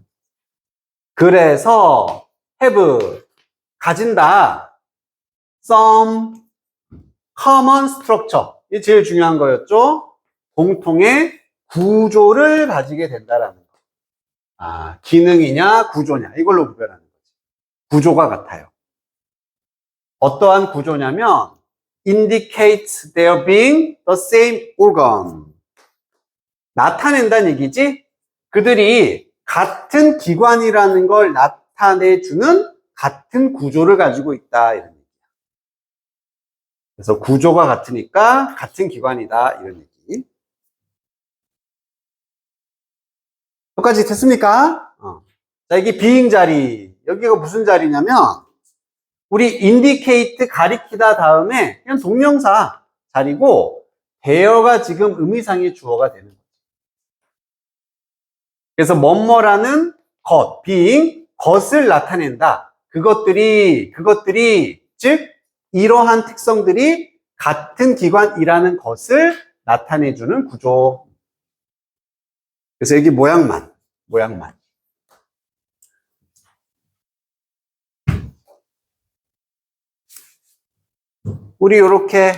그래서 have, 가진다. some common structure, 이게 제일 중요한 거였죠. 공통의 구조를 가지게 된다라는 거. 기능이냐 구조냐, 이걸로 구별하는 거지. 구조가 같아요. 어떠한 구조냐면 indicates there being the same organ, 나타낸다는 얘기지. 그들이 같은 기관이라는 걸 나타내주는 같은 구조를 가지고 있다, 이런 얘기야. 그래서 구조가 같으니까 같은 기관이다, 이런 얘기. 여기까지 됐습니까? 자, 이게 being 자리, 여기가 무슨 자리냐면 우리 indicate, 가리키다 다음에 그냥 동명사 자리고 there가 지금 의미상의 주어가 되는 거죠. 그래서 뭐뭐라는 것, being, 것을 나타낸다. 그것들이 즉 이러한 특성들이 같은 기관이라는 것을 나타내주는 구조. 그래서 여기 모양만. 우리 이렇게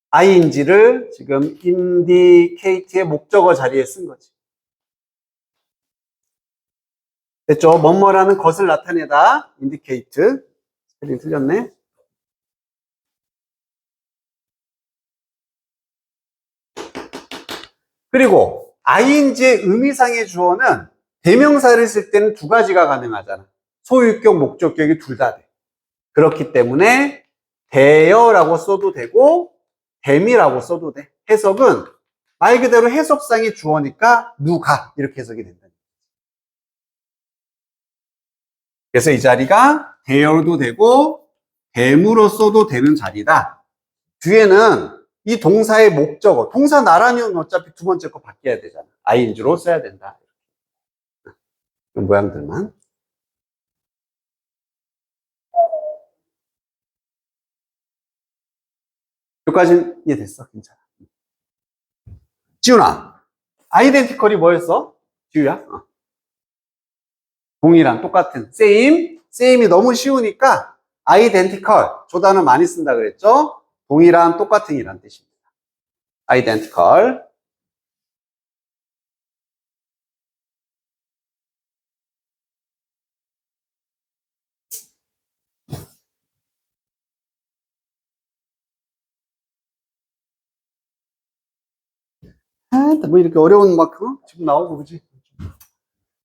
ing를 지금 indicate의 목적어 자리에 쓴 거지. 됐죠? 뭐뭐라는 것을 나타내다. indicate. 스펠링 틀렸네. 그리고 ing의 의미상의 주어는 대명사를 쓸 때는 두 가지가 가능하잖아. 소유격, 목적격이 둘 다 돼. 그렇기 때문에 there라고 써도 되고 them이라고 써도 돼. 해석은 말 그대로 해석상의 주어니까 누가 이렇게 해석이 된다. 그래서 이 자리가 there도 되고 them으로 써도 되는 자리다. 뒤에는 이 동사의 목적어, 동사 나란히는 어차피 두 번째 거 바뀌어야 되잖아. ing로 써야 된다. 이 모양들만. 여기까지는 이해됐어. 괜찮아. 지훈아, 아이덴티컬이 뭐였어? 지우야? 동일한, 똑같은, same이 너무 쉬우니까 아이덴티컬, 저 단어 많이 쓴다 그랬죠? 동일한, 똑같은이란 뜻입니다. 아이덴티컬. 뭐 이렇게 어려운 만큼 지금 나오고 그지?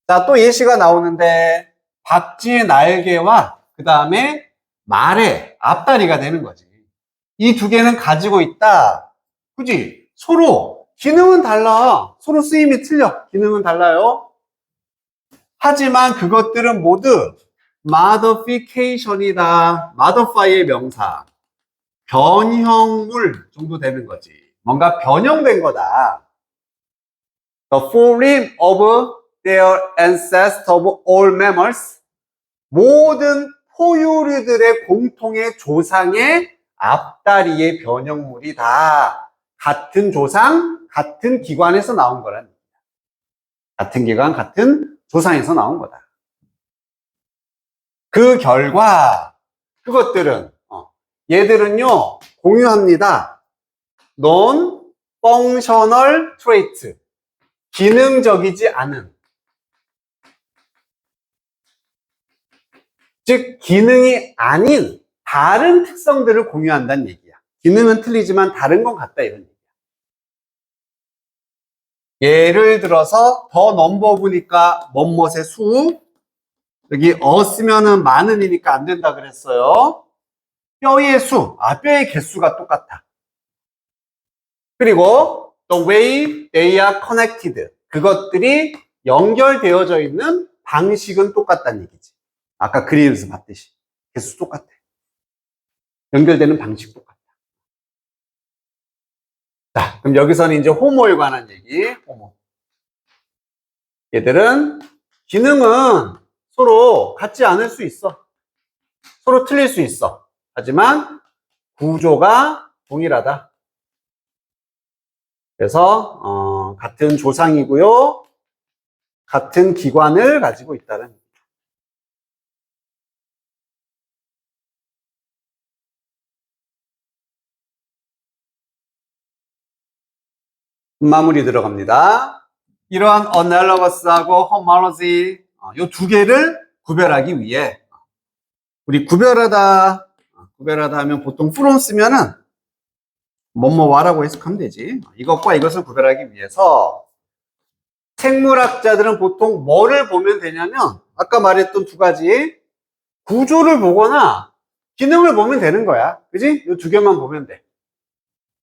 자, 또 예시가 나오는데 박쥐의 날개와 그 다음에 말의 앞다리가 되는 거지. 이 두 개는 가지고 있다. 그지? 서로 기능은 달라. 서로 쓰임이 틀려. 기능은 달라요. 하지만 그것들은 모두 modification이다. modify의 명사. 변형물 정도 되는 거지. 뭔가 변형된 거다. The forelimb of their ancestor of all mammals. 모든 포유류들의 공통의 조상의 앞다리의 변형물이다. 같은 조상, 같은 기관에서 나온 거란 얘기야. 같은 기관, 같은 조상에서 나온 거다. 그 결과 그것들은 얘들은요 공유합니다. Non-functional trait, 기능적이지 않은 즉 기능이 아닌 다른 특성들을 공유한다는 얘기야. 기능은 틀리지만 다른 건 같다 이런 얘기야. 예를 들어서 더 넘버 보니까 뭐뭇의 수, 여기 쓰면은 많은이니까 안 된다 그랬어요. 뼈의 수, 뼈의 개수가 똑같아. 그리고 the way they are connected, 그것들이 연결되어져 있는 방식은 똑같다는 얘기지. 아까 그림에서 봤듯이 개수 똑같아. 연결되는 방식 똑같아. 자, 그럼 여기서는 이제 호모에 관한 얘기. 호모. 얘들은 기능은 서로 같지 않을 수 있어. 서로 틀릴 수 있어. 하지만 구조가 동일하다. 그래서 같은 조상이고요. 같은 기관을 가지고 있다는. 마무리 들어갑니다. 이러한 analogous하고 homology 이 두 개를 구별하기 위해 우리 구별하다 하면 보통 from 쓰면은 뭐뭐와라고 해석하면 되지. 이것과 이것을 구별하기 위해서 생물학자들은 보통 뭐를 보면 되냐면 아까 말했던 두 가지 구조를 보거나 기능을 보면 되는 거야. 그지? 이 두 개만 보면 돼.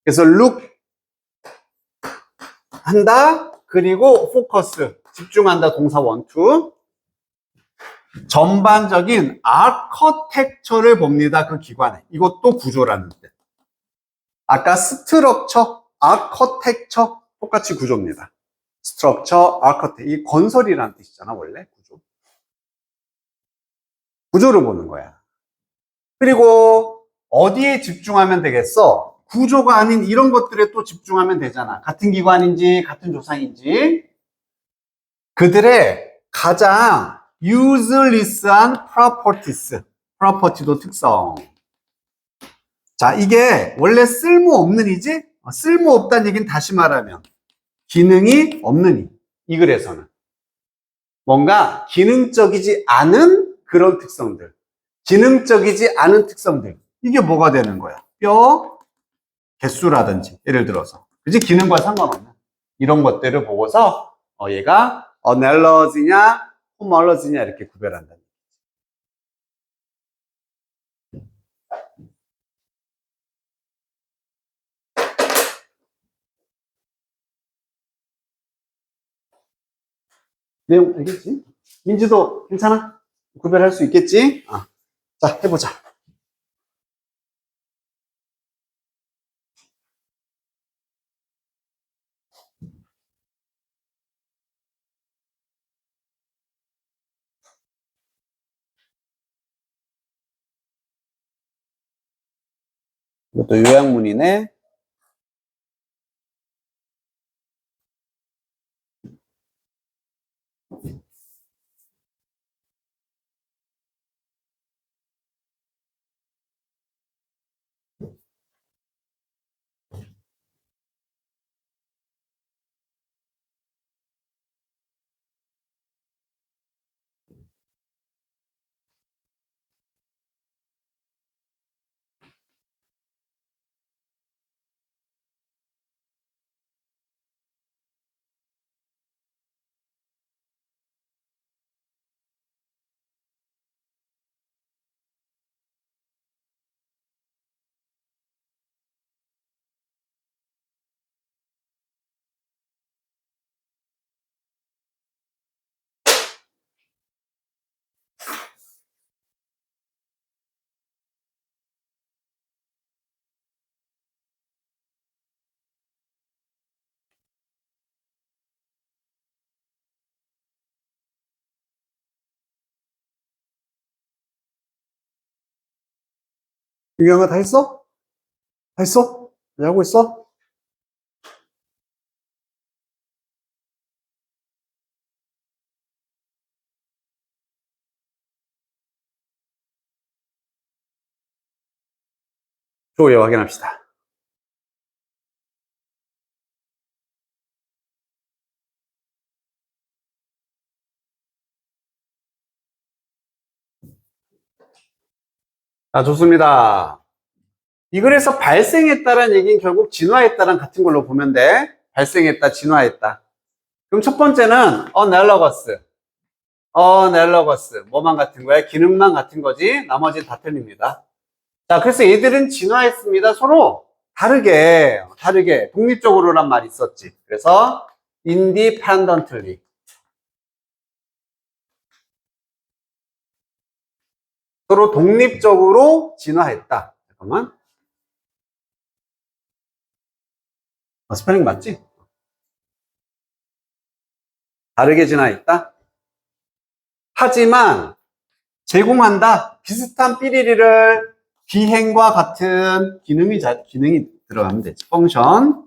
그래서 look 한다. 그리고 focus 집중한다. 동사 원투. 전반적인 아커텍처를 봅니다. 그 기관에. 이것도 구조라는 뜻. 아까 스트럭처, 아커텍처 똑같이 구조입니다. 스트럭처, 아커텍. 이 건설이라는 뜻이잖아, 원래. 구조. 구조를 보는 거야. 그리고 어디에 집중하면 되겠어? 구조가 아닌 이런 것들에 또 집중하면 되잖아. 같은 기관인지, 같은 조상인지. 그들의 가장 useless한 properties. property도 특성. 자, 이게 원래 쓸모없는 이지? 쓸모없다는 얘기는 다시 말하면 기능이 없는 이 글에서는 뭔가 기능적이지 않은 그런 특성들, 기능적이지 않은 특성들, 이게 뭐가 되는 거야? 뼈 개수라든지 예를 들어서 그지? 기능과 상관없는 이런 것들을 보고서 얘가 analogy냐 homology냐 이렇게 구별한다. 내용 알겠지? 민지도 괜찮아? 구별할 수 있겠지? 자, 해보자. 이것도 요약문이네. 유경아 다 했어? 다 했어? 왜 하고 있어? 좋아요, 확인합시다. 자, 좋습니다. 이 글에서 발생했다는 얘기는 결국 진화했다랑 같은 걸로 보면 돼. 발생했다, 진화했다. 그럼 첫 번째는 어넬러거스. 뭐만 같은 거야? 기능만 같은 거지. 나머지는 다 틀립니다. 자, 그래서 얘들은 진화했습니다. 서로 다르게 독립적으로란 말이 있었지. 그래서 independently. 서로 독립적으로 진화했다. 잠깐만. 스펠링 맞지? 다르게 진화했다. 하지만 제공한다. 비슷한 삐리리를 비행과 같은 기능이 들어가면 되지. 펑션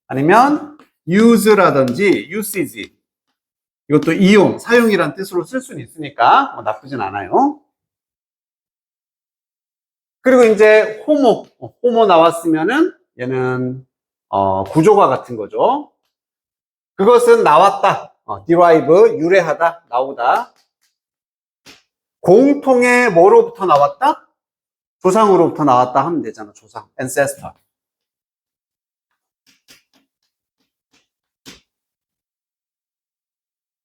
아니면 use라든지 usage. 이것도 이용, 사용이란 뜻으로 쓸 수는 있으니까 뭐 나쁘진 않아요. 그리고 이제 호모 나왔으면은 얘는 구조가 같은 거죠. 그것은 나왔다. derive, 유래하다, 나오다. 공통의 뭐로부터 나왔다? 조상으로부터 나왔다 하면 되잖아. 조상, ancestor.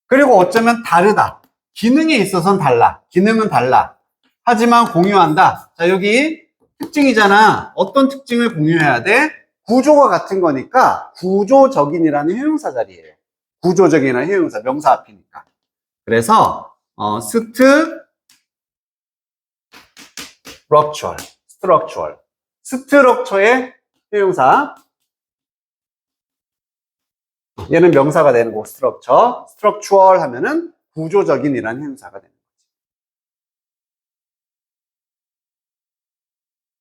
그리고 어쩌면 다르다. 기능에 있어서는 달라. 기능은 달라. 하지만 공유한다. 자, 여기 특징이잖아. 어떤 특징을 공유해야 돼? 구조가 같은 거니까 구조적인이라는 형용사 자리예요. 구조적이라는 형용사, 명사 앞이니까. 그래서 스트럭처의 형용사. 얘는 명사가 되는 거고, 스트럭추얼 하면은 구조적인이라는 형용사가 되는 거지.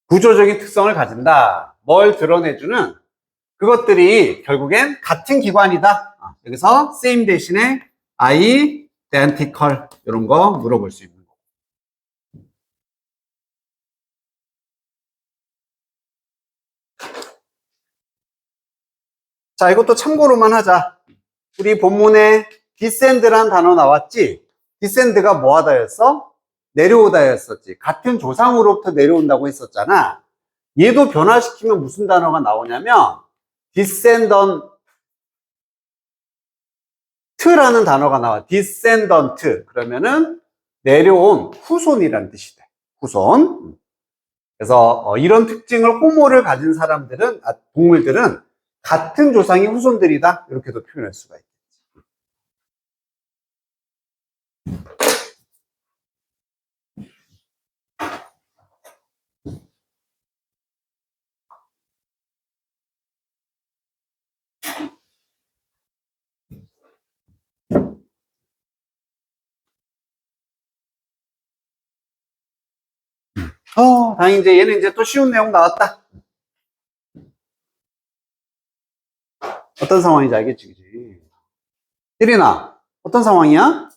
구조적인 특성을 가진다. 뭘 드러내주는? 그것들이 결국엔 같은 기관이다. 여기서 same 대신에 identical 이런 거 물어볼 수 있는 거. 자, 이것도 참고로만 하자. 우리 본문에 descend란 단어 나왔지? descend가 뭐하다였어? 내려오다였었지. 같은 조상으로부터 내려온다고 했었잖아. 얘도 변화시키면 무슨 단어가 나오냐면 descendant라는 단어가 나와. descendant. 그러면은 내려온 후손이라는 뜻이 돼. 후손. 그래서 이런 특징을 호모를 가진 사람들은, 동물들은 같은 조상의 후손들이다. 이렇게도 표현할 수가 있겠지. 다행히 이제 얘는 이제 또 쉬운 내용 나왔다. 어떤 상황인지 알겠지, 그지? 혜린아, 어떤 상황이야?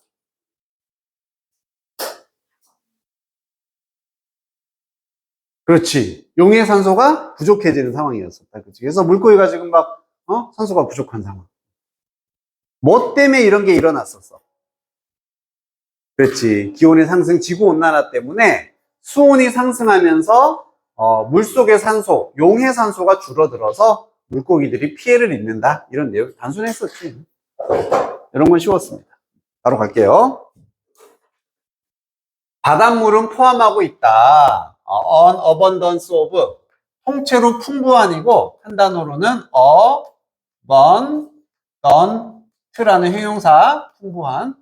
그렇지. 용의 산소가 부족해지는 상황이었었다. 그치? 그래서 물고기가 지금 막, 산소가 부족한 상황. 뭐 때문에 이런 게 일어났었어? 그렇지. 기온의 상승, 지구온난화 때문에 수온이 상승하면서, 물속의 산소, 용의 산소가 줄어들어서 물고기들이 피해를 입는다. 이런 내용 단순했었지. 이런 건 쉬웠습니다. 바로 갈게요. 바닷물은 포함하고 있다. an abundance of. 통째로 풍부한이고, 한 단어로는 abundant라는 형용사, 풍부한.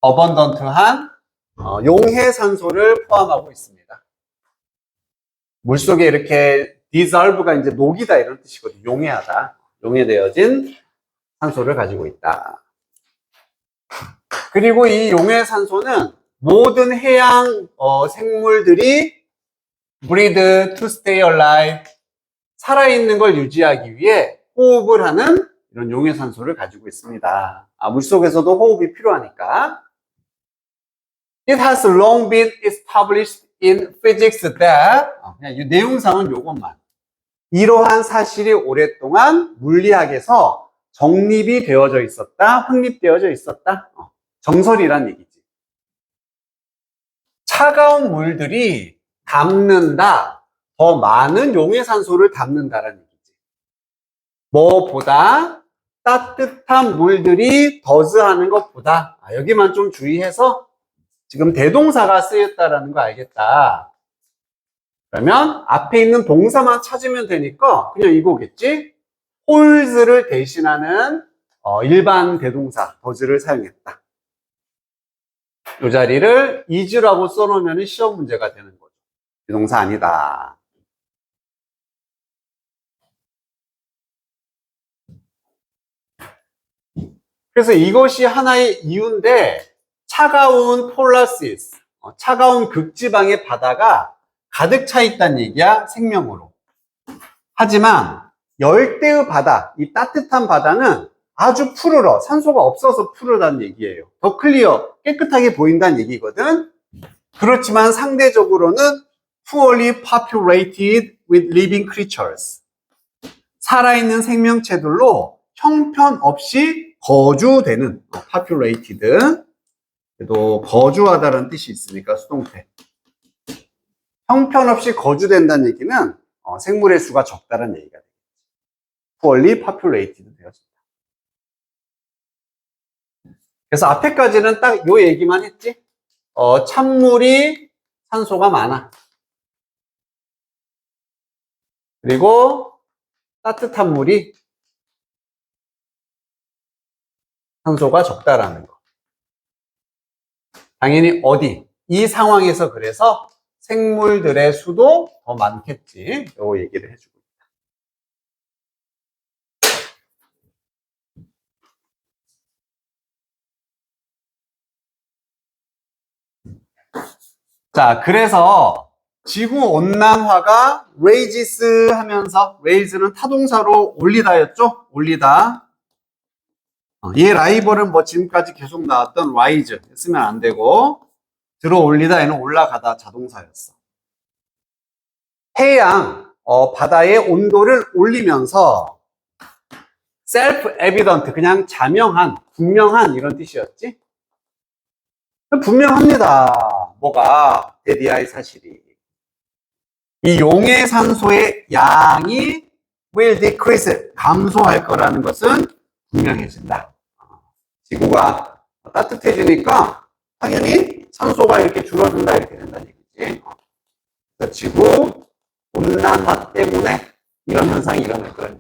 abundant한 용해 산소를 포함하고 있습니다. 물속에 이렇게 dissolve가 이제 녹이다 이런 뜻이거든요. 용해하다. 용해되어진 산소를 가지고 있다. 그리고 이 용해 산소는 모든 해양 생물들이 breathe to stay alive, 살아있는 걸 유지하기 위해 호흡을 하는 이런 용해 산소를 가지고 있습니다. 물속에서도 호흡이 필요하니까. It has long been established in physics that, 그냥 이 내용상은 요것만. 이러한 사실이 오랫동안 물리학에서 정립이 되어져 있었다, 확립되어져 있었다. 정설이란 얘기지. 차가운 물들이 담는다, 더 많은 용해산소를 담는다라는 얘기지. 뭐보다 따뜻한 물들이 더즈하는 것보다, 여기만 좀 주의해서 지금 대동사가 쓰였다라는 거 알겠다. 그러면 앞에 있는 동사만 찾으면 되니까 그냥 이거겠지? holds를 대신하는 일반 대동사 더즈를 사용했다. 이 자리를 is라고 써놓으면 시험 문제가 되는 거죠. 대동사 아니다. 그래서 이것이 하나의 이유인데, 차가운 폴라시스, 차가운 극지방의 바다가 가득 차 있다는 얘기야, 생명으로. 하지만 열대의 바다, 이 따뜻한 바다는 아주 푸르러, 산소가 없어서 푸르다는 얘기예요. 더 클리어, 깨끗하게 보인다는 얘기거든. 그렇지만 상대적으로는 poorly populated with living creatures, 살아있는 생명체들로 형편없이 거주되는, populated, 그래도 거주하다라는 뜻이 있으니까 수동태. 형편없이 거주된다는 얘기는 생물의 수가 적다라는 얘기가 돼요. poorly populated 되었습니다. 그래서 앞에까지는 딱 요 얘기만 했지. 찬물이 산소가 많아. 그리고 따뜻한 물이 산소가 적다라는 거. 당연히 어디? 이 상황에서 그래서 생물들의 수도 더 많겠지. 요 얘기를 해주고 있다. 자, 그래서 지구온난화가 raises 하면서, raise는 타동사로 올리다였죠? 올리다. 얘 라이벌은 뭐 지금까지 계속 나왔던 rise 쓰면 안 되고, 들어 올리다 얘는 올라가다 자동사였어. 해양, 바다의 온도를 올리면서 self-evident, 그냥 자명한, 분명한 이런 뜻이었지? 분명합니다. 뭐가? 데디아의 사실이. 이 용해산소의 양이 will decrease, 감소할 거라는 것은 분명해진다. 지구가 따뜻해지니까 당연히 산소가 이렇게 줄어든다, 이렇게 된다는 얘기지. 그러니까 지구 온난화 때문에 이런 현상이 일어날 거예요.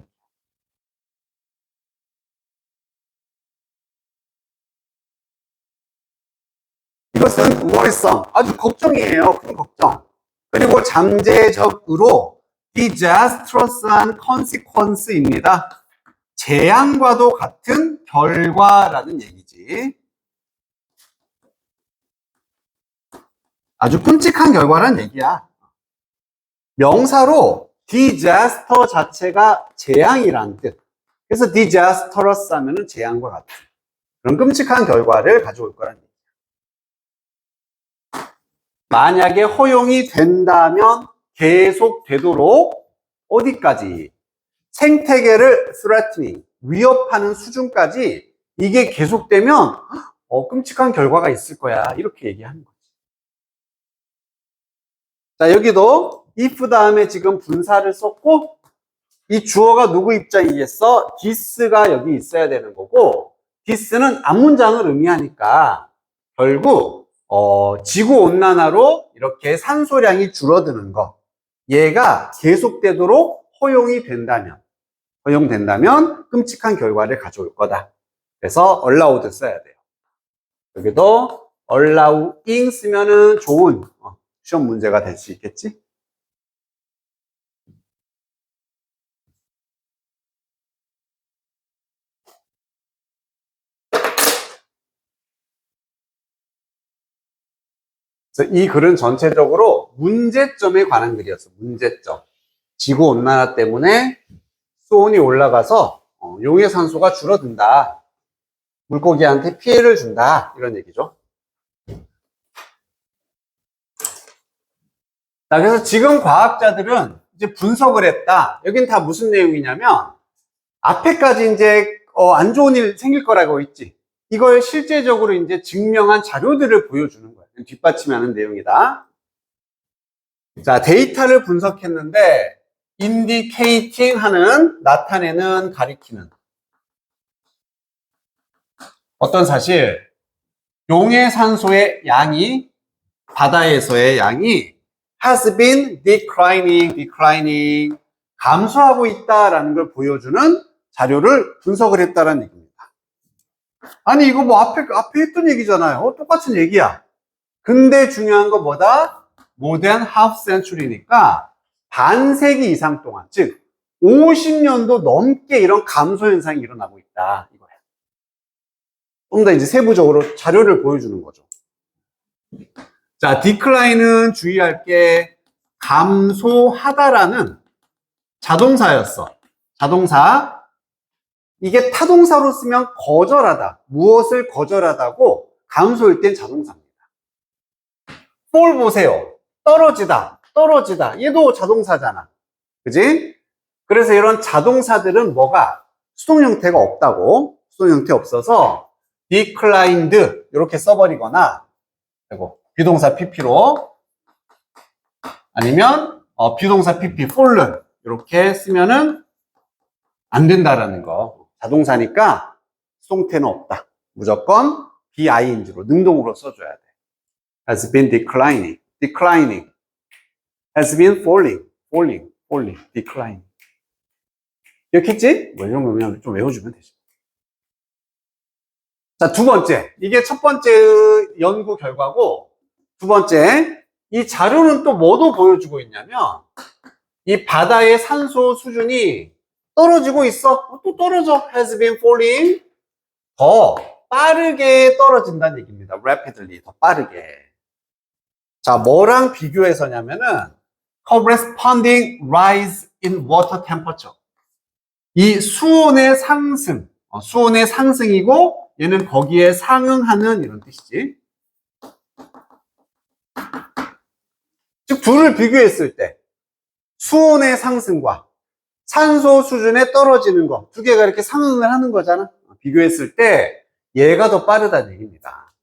이것은 worrisome, 아주 걱정이에요. 큰 걱정. 그리고 잠재적으로 disastrous한 consequence입니다. 재앙과도 같은 결과라는 얘기지. 아주 끔찍한 결과라는 얘기야. 명사로 disaster 자체가 재앙이라는 뜻. 그래서 disastrous 하면은 재앙과 같은 그런 끔찍한 결과를 가져올 거라는 얘기야. 만약에 허용이 된다면 계속되도록 어디까지? 생태계를 threatening, 위협하는 수준까지 이게 계속되면 끔찍한 결과가 있을 거야. 이렇게 얘기하는 거지. 자, 여기도 if 다음에 지금 분사를 썼고, 이 주어가 누구 입장이겠어? this가 여기 있어야 되는 거고, this는 앞문장을 의미하니까 결국 지구온난화로 이렇게 산소량이 줄어드는 거, 얘가 계속되도록 허용된다면 끔찍한 결과를 가져올 거다. 그래서 allowed 써야 돼요. 여기도 allowing 쓰면은 좋은 시험 문제가 될 수 있겠지? 그래서 이 글은 전체적으로 문제점에 관한 글이었어. 문제점. 지구온난화 때문에 수온이 올라가서 용해산소가 줄어든다. 물고기한테 피해를 준다. 이런 얘기죠. 자, 그래서 지금 과학자들은 이제 분석을 했다. 여긴 다 무슨 내용이냐면, 앞에까지 이제 안 좋은 일 생길 거라고 했지. 이걸 실제적으로 이제 증명한 자료들을 보여주는 거야. 뒷받침하는 내용이다. 자, 데이터를 분석했는데 indicating 하는, 나타내는, 가리키는 어떤 사실, 용해 산소의 양이, 바다에서의 양이 has been declining, 감소하고 있다라는 걸 보여주는 자료를 분석을 했다는 얘기입니다. 아니, 이거 뭐 앞에 했던 얘기잖아요. 똑같은 얘기야. 근데 중요한 건 뭐다? More than half century니까 반세기 이상 동안, 즉 50년도 넘게 이런 감소 현상이 일어나고 있다, 이거야. 좀 더 이제 세부적으로 자료를 보여주는 거죠. 자, decline은 주의할 게 감소하다라는 자동사였어. 자동사. 이게 타동사로 쓰면 거절하다, 무엇을 거절하다고, 감소일 땐 자동사입니다. fall 보세요. 떨어지다, 떨어지다. 얘도 자동사잖아. 그지? 그래서 이런 자동사들은 뭐가? 수동 형태가 없다고. 수동 형태 없어서 declined 이렇게 써버리거나, 그리고 비동사 pp로, 아니면 비동사 pp fallen 이렇게 쓰면은 안 된다라는 거. 자동사니까 수동태는 없다. 무조건 BING로, 능동으로 써줘야 돼. has been declining, has been falling, declining. 기억했지? 뭐 이런 거 그냥 좀 외워주면 되지. 자, 두 번째. 이게 첫 번째 연구 결과고, 두 번째. 이 자료는 또 뭐도 보여주고 있냐면, 이 바다의 산소 수준이 떨어지고 있어. 또 떨어져. has been falling. 더 빠르게 떨어진다는 얘기입니다. rapidly. 더 빠르게. 자, 뭐랑 비교해서냐면은 corresponding rise in water temperature. 이 수온의 상승. 수온의 상승이고 얘는 거기에 상응하는 이런 뜻이지. 즉 둘을 비교했을 때 수온의 상승과 산소 수준에 떨어지는 거, 두 개가 이렇게 상응을 하는 거잖아. 비교했을 때 얘가 더 빠르다는 얘기입니다.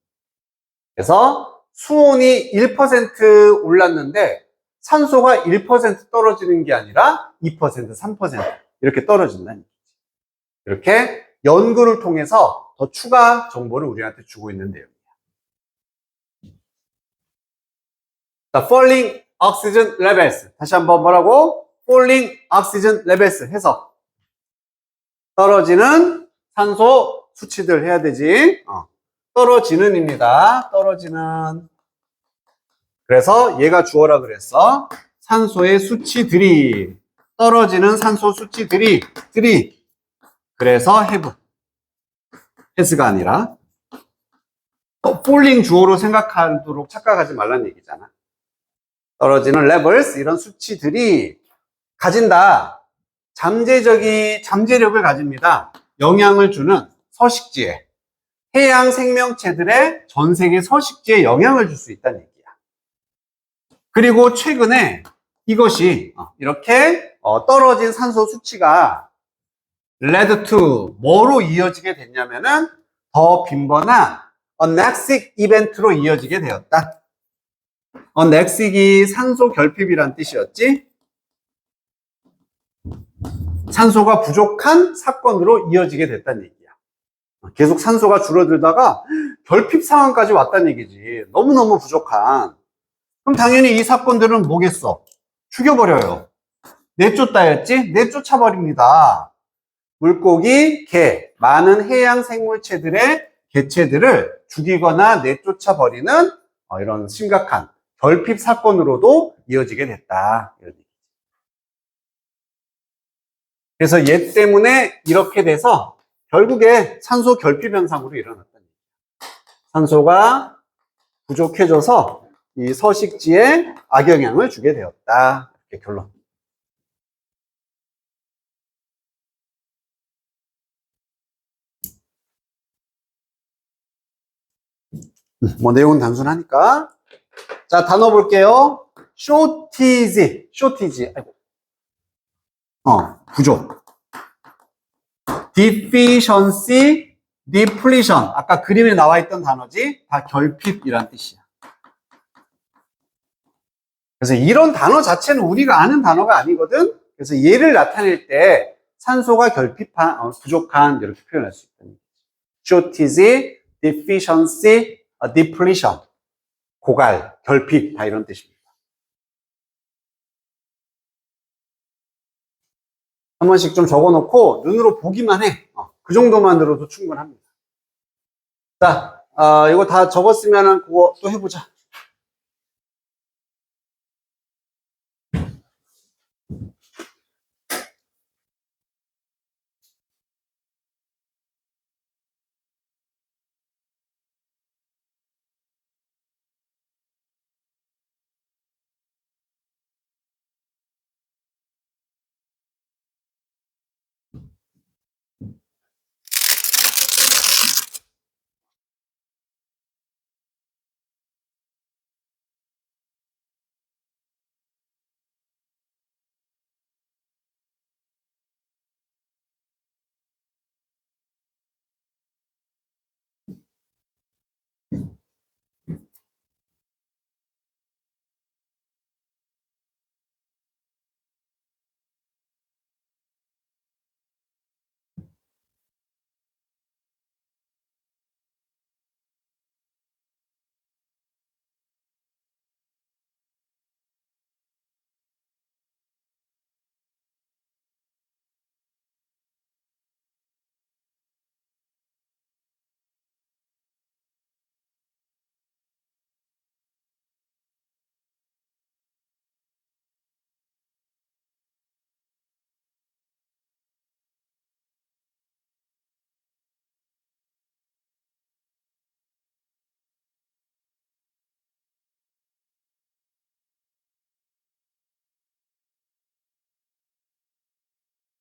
그래서 수온이 1% 올랐는데 산소가 1% 떨어지는 게 아니라 2%, 3% 이렇게 떨어진다는 얘기지. 이렇게 연구를 통해서 더 추가 정보를 우리한테 주고 있는 내용이야. 자, falling oxygen levels. 다시 한번 뭐라고? falling oxygen levels 해서 떨어지는 산소 수치들 해야 되지. 떨어지는입니다. 떨어지는. 그래서 얘가 주어라 그랬어. 산소의 수치들이, 떨어지는 산소 수치들이, 그래서 have, has가 아니라 falling 주어로 생각하도록 착각하지 말라는 얘기잖아. 떨어지는 levels, 이런 수치들이 가진다. 잠재력을 가집니다. 영향을 주는 서식지에, 해양 생명체들의 전 세계 서식지에 영향을 줄 수 있다는 얘기야. 그리고 최근에 이것이 이렇게 떨어진 산소 수치가 led to 뭐로 이어지게 됐냐면은 더 빈번한 anexic 이벤트로 이어지게 되었다. anexic이 산소 결핍이란 뜻이었지. 산소가 부족한 사건으로 이어지게 됐다는 얘기야. 계속 산소가 줄어들다가 결핍 상황까지 왔다는 얘기지. 너무너무 부족한. 그럼 당연히 이 사건들은 뭐겠어? 죽여버려요. 내쫓다였지? 내쫓아버립니다. 물고기, 개, 많은 해양 생물체들의 개체들을 죽이거나 내쫓아버리는 이런 심각한 결핍 사건으로도 이어지게 됐다. 그래서 얘 때문에 이렇게 돼서 결국에 산소 결핍 현상으로 일어났다는 얘기예요. 산소가 부족해져서 이 서식지에 악영향을 주게 되었다. 이렇게 결론. 뭐 내용은 단순하니까. 자, 단어 볼게요. shortage. 아이고. 부족. deficiency, depletion. 아까 그림에 나와 있던 단어지? 다 결핍이란 뜻이야. 그래서 이런 단어 자체는 우리가 아는 단어가 아니거든? 그래서 얘를 나타낼 때 산소가 부족한, 이렇게 표현할 수 있다. shortage, deficiency, depletion. 고갈, 결핍, 다 이런 뜻입니다. 한 번씩 좀 적어 놓고 눈으로 보기만 해. 그 정도만으로도 충분합니다. 자, 이거 다 적었으면 그거 또 해보자.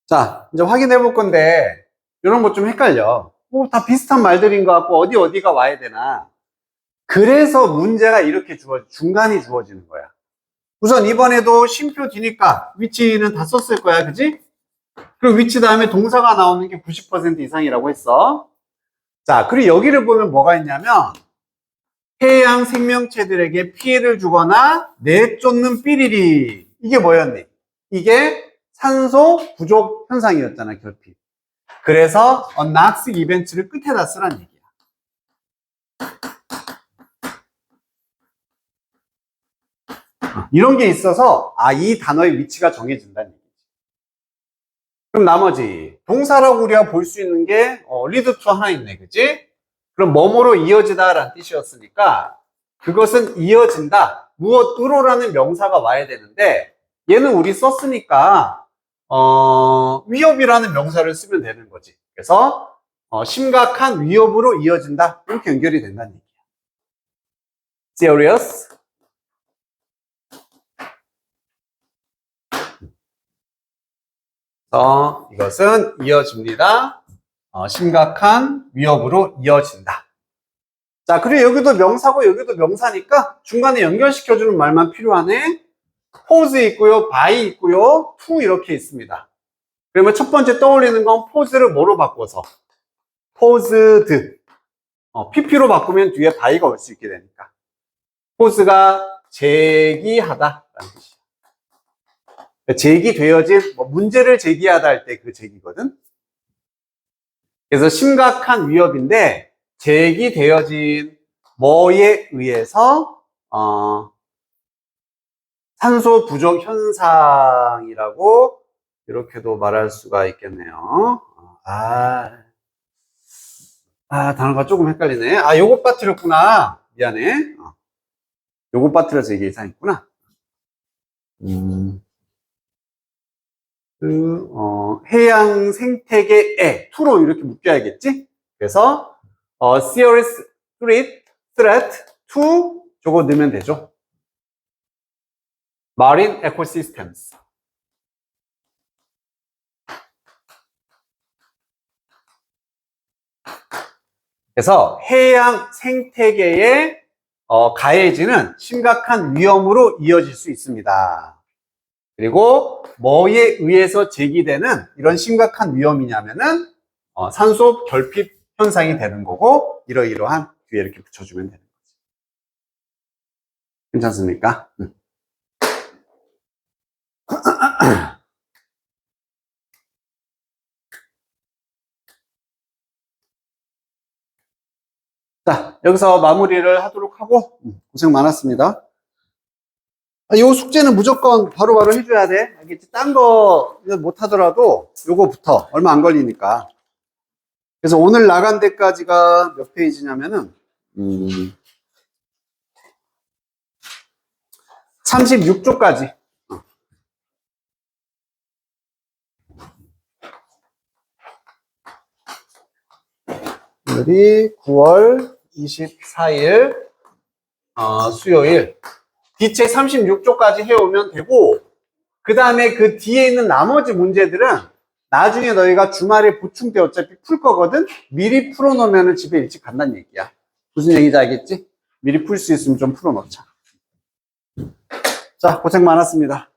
자, 이제 확인해 볼 건데, 이런 거 좀 헷갈려. 다 비슷한 말들인 것 같고, 어디가 와야 되나. 그래서 문제가 이렇게 중간이 주어지는 거야. 우선 이번에도 쉼표 뒤니까 위치는 다 썼을 거야, 그지? 그리고 위치 다음에 동사가 나오는 게 90% 이상이라고 했어. 자, 그리고 여기를 보면 뭐가 있냐면, 해양 생명체들에게 피해를 주거나 내쫓는 삐리리. 이게 뭐였니? 이게 산소 부족 현상이었잖아, 결핍. 그래서 unnoxic event를 끝에다 쓰란 얘기야. 이런 게 있어서 이 단어의 위치가 정해진다는 얘기지. 그럼 나머지 동사라고 우리가 볼 수 있는 게 lead to 하나 있네, 그치? 그럼 뭐뭐로 이어지다 라는 뜻이었으니까 그것은 이어진다, 무엇으로라는 명사가 와야 되는데 얘는 우리 썼으니까 위협이라는 명사를 쓰면 되는 거지. 그래서 심각한 위협으로 이어진다, 이렇게 연결이 된다는 얘기야. serious, 이것은 이어집니다. 심각한 위협으로 이어진다. 자, 그리고 여기도 명사고 여기도 명사니까 중간에 연결시켜주는 말만 필요하네. pose 있고요, by 있고요, to 이렇게 있습니다. 그러면 첫 번째 떠올리는 건 pose를 뭐로 바꿔서? posed. pp로 바꾸면 뒤에 by가 올 수 있게 되니까. pose가 제기하다 라는 뜻이야. 제기되어진, 문제를 제기하다 할 때 그 제기거든. 그래서 심각한 위협인데 제기되어진 뭐에 의해서 산소 부족 현상이라고 이렇게도 말할 수가 있겠네요. 단어가 조금 헷갈리네. 요거 빠뜨렸구나. 미안해. 요거 빠뜨려서 이게 이상했구나. 해양 생태계에 투로 이렇게 묶여야겠지? 그래서 serious threat to 저거 넣으면 되죠. marine ecosystems. 그래서 해양 생태계에 가해지는 심각한 위험으로 이어질 수 있습니다. 그리고 뭐에 의해서 제기되는 이런 심각한 위험이냐면은 산소 결핍 현상이 되는 거고, 이러이러한 뒤에 이렇게 붙여주면 되는 거지. 괜찮습니까? 자, 여기서 마무리를 하도록 하고, 고생 많았습니다. 이 숙제는 무조건 바로바로 해줘야 돼. 알겠지? 딴 거 못하더라도 요거부터 얼마 안 걸리니까. 그래서 오늘 나간 데까지가 몇 페이지냐면은 36쪽까지. 오늘이 9월 24일 수요일. D책 36쪽까지 해오면 되고, 그 다음에 그 뒤에 있는 나머지 문제들은 나중에 너희가 주말에 보충 때 어차피 풀 거거든? 미리 풀어놓으면 집에 일찍 간다는 얘기야. 무슨 얘기인지 알겠지? 미리 풀 수 있으면 좀 풀어놓자. 자, 고생 많았습니다.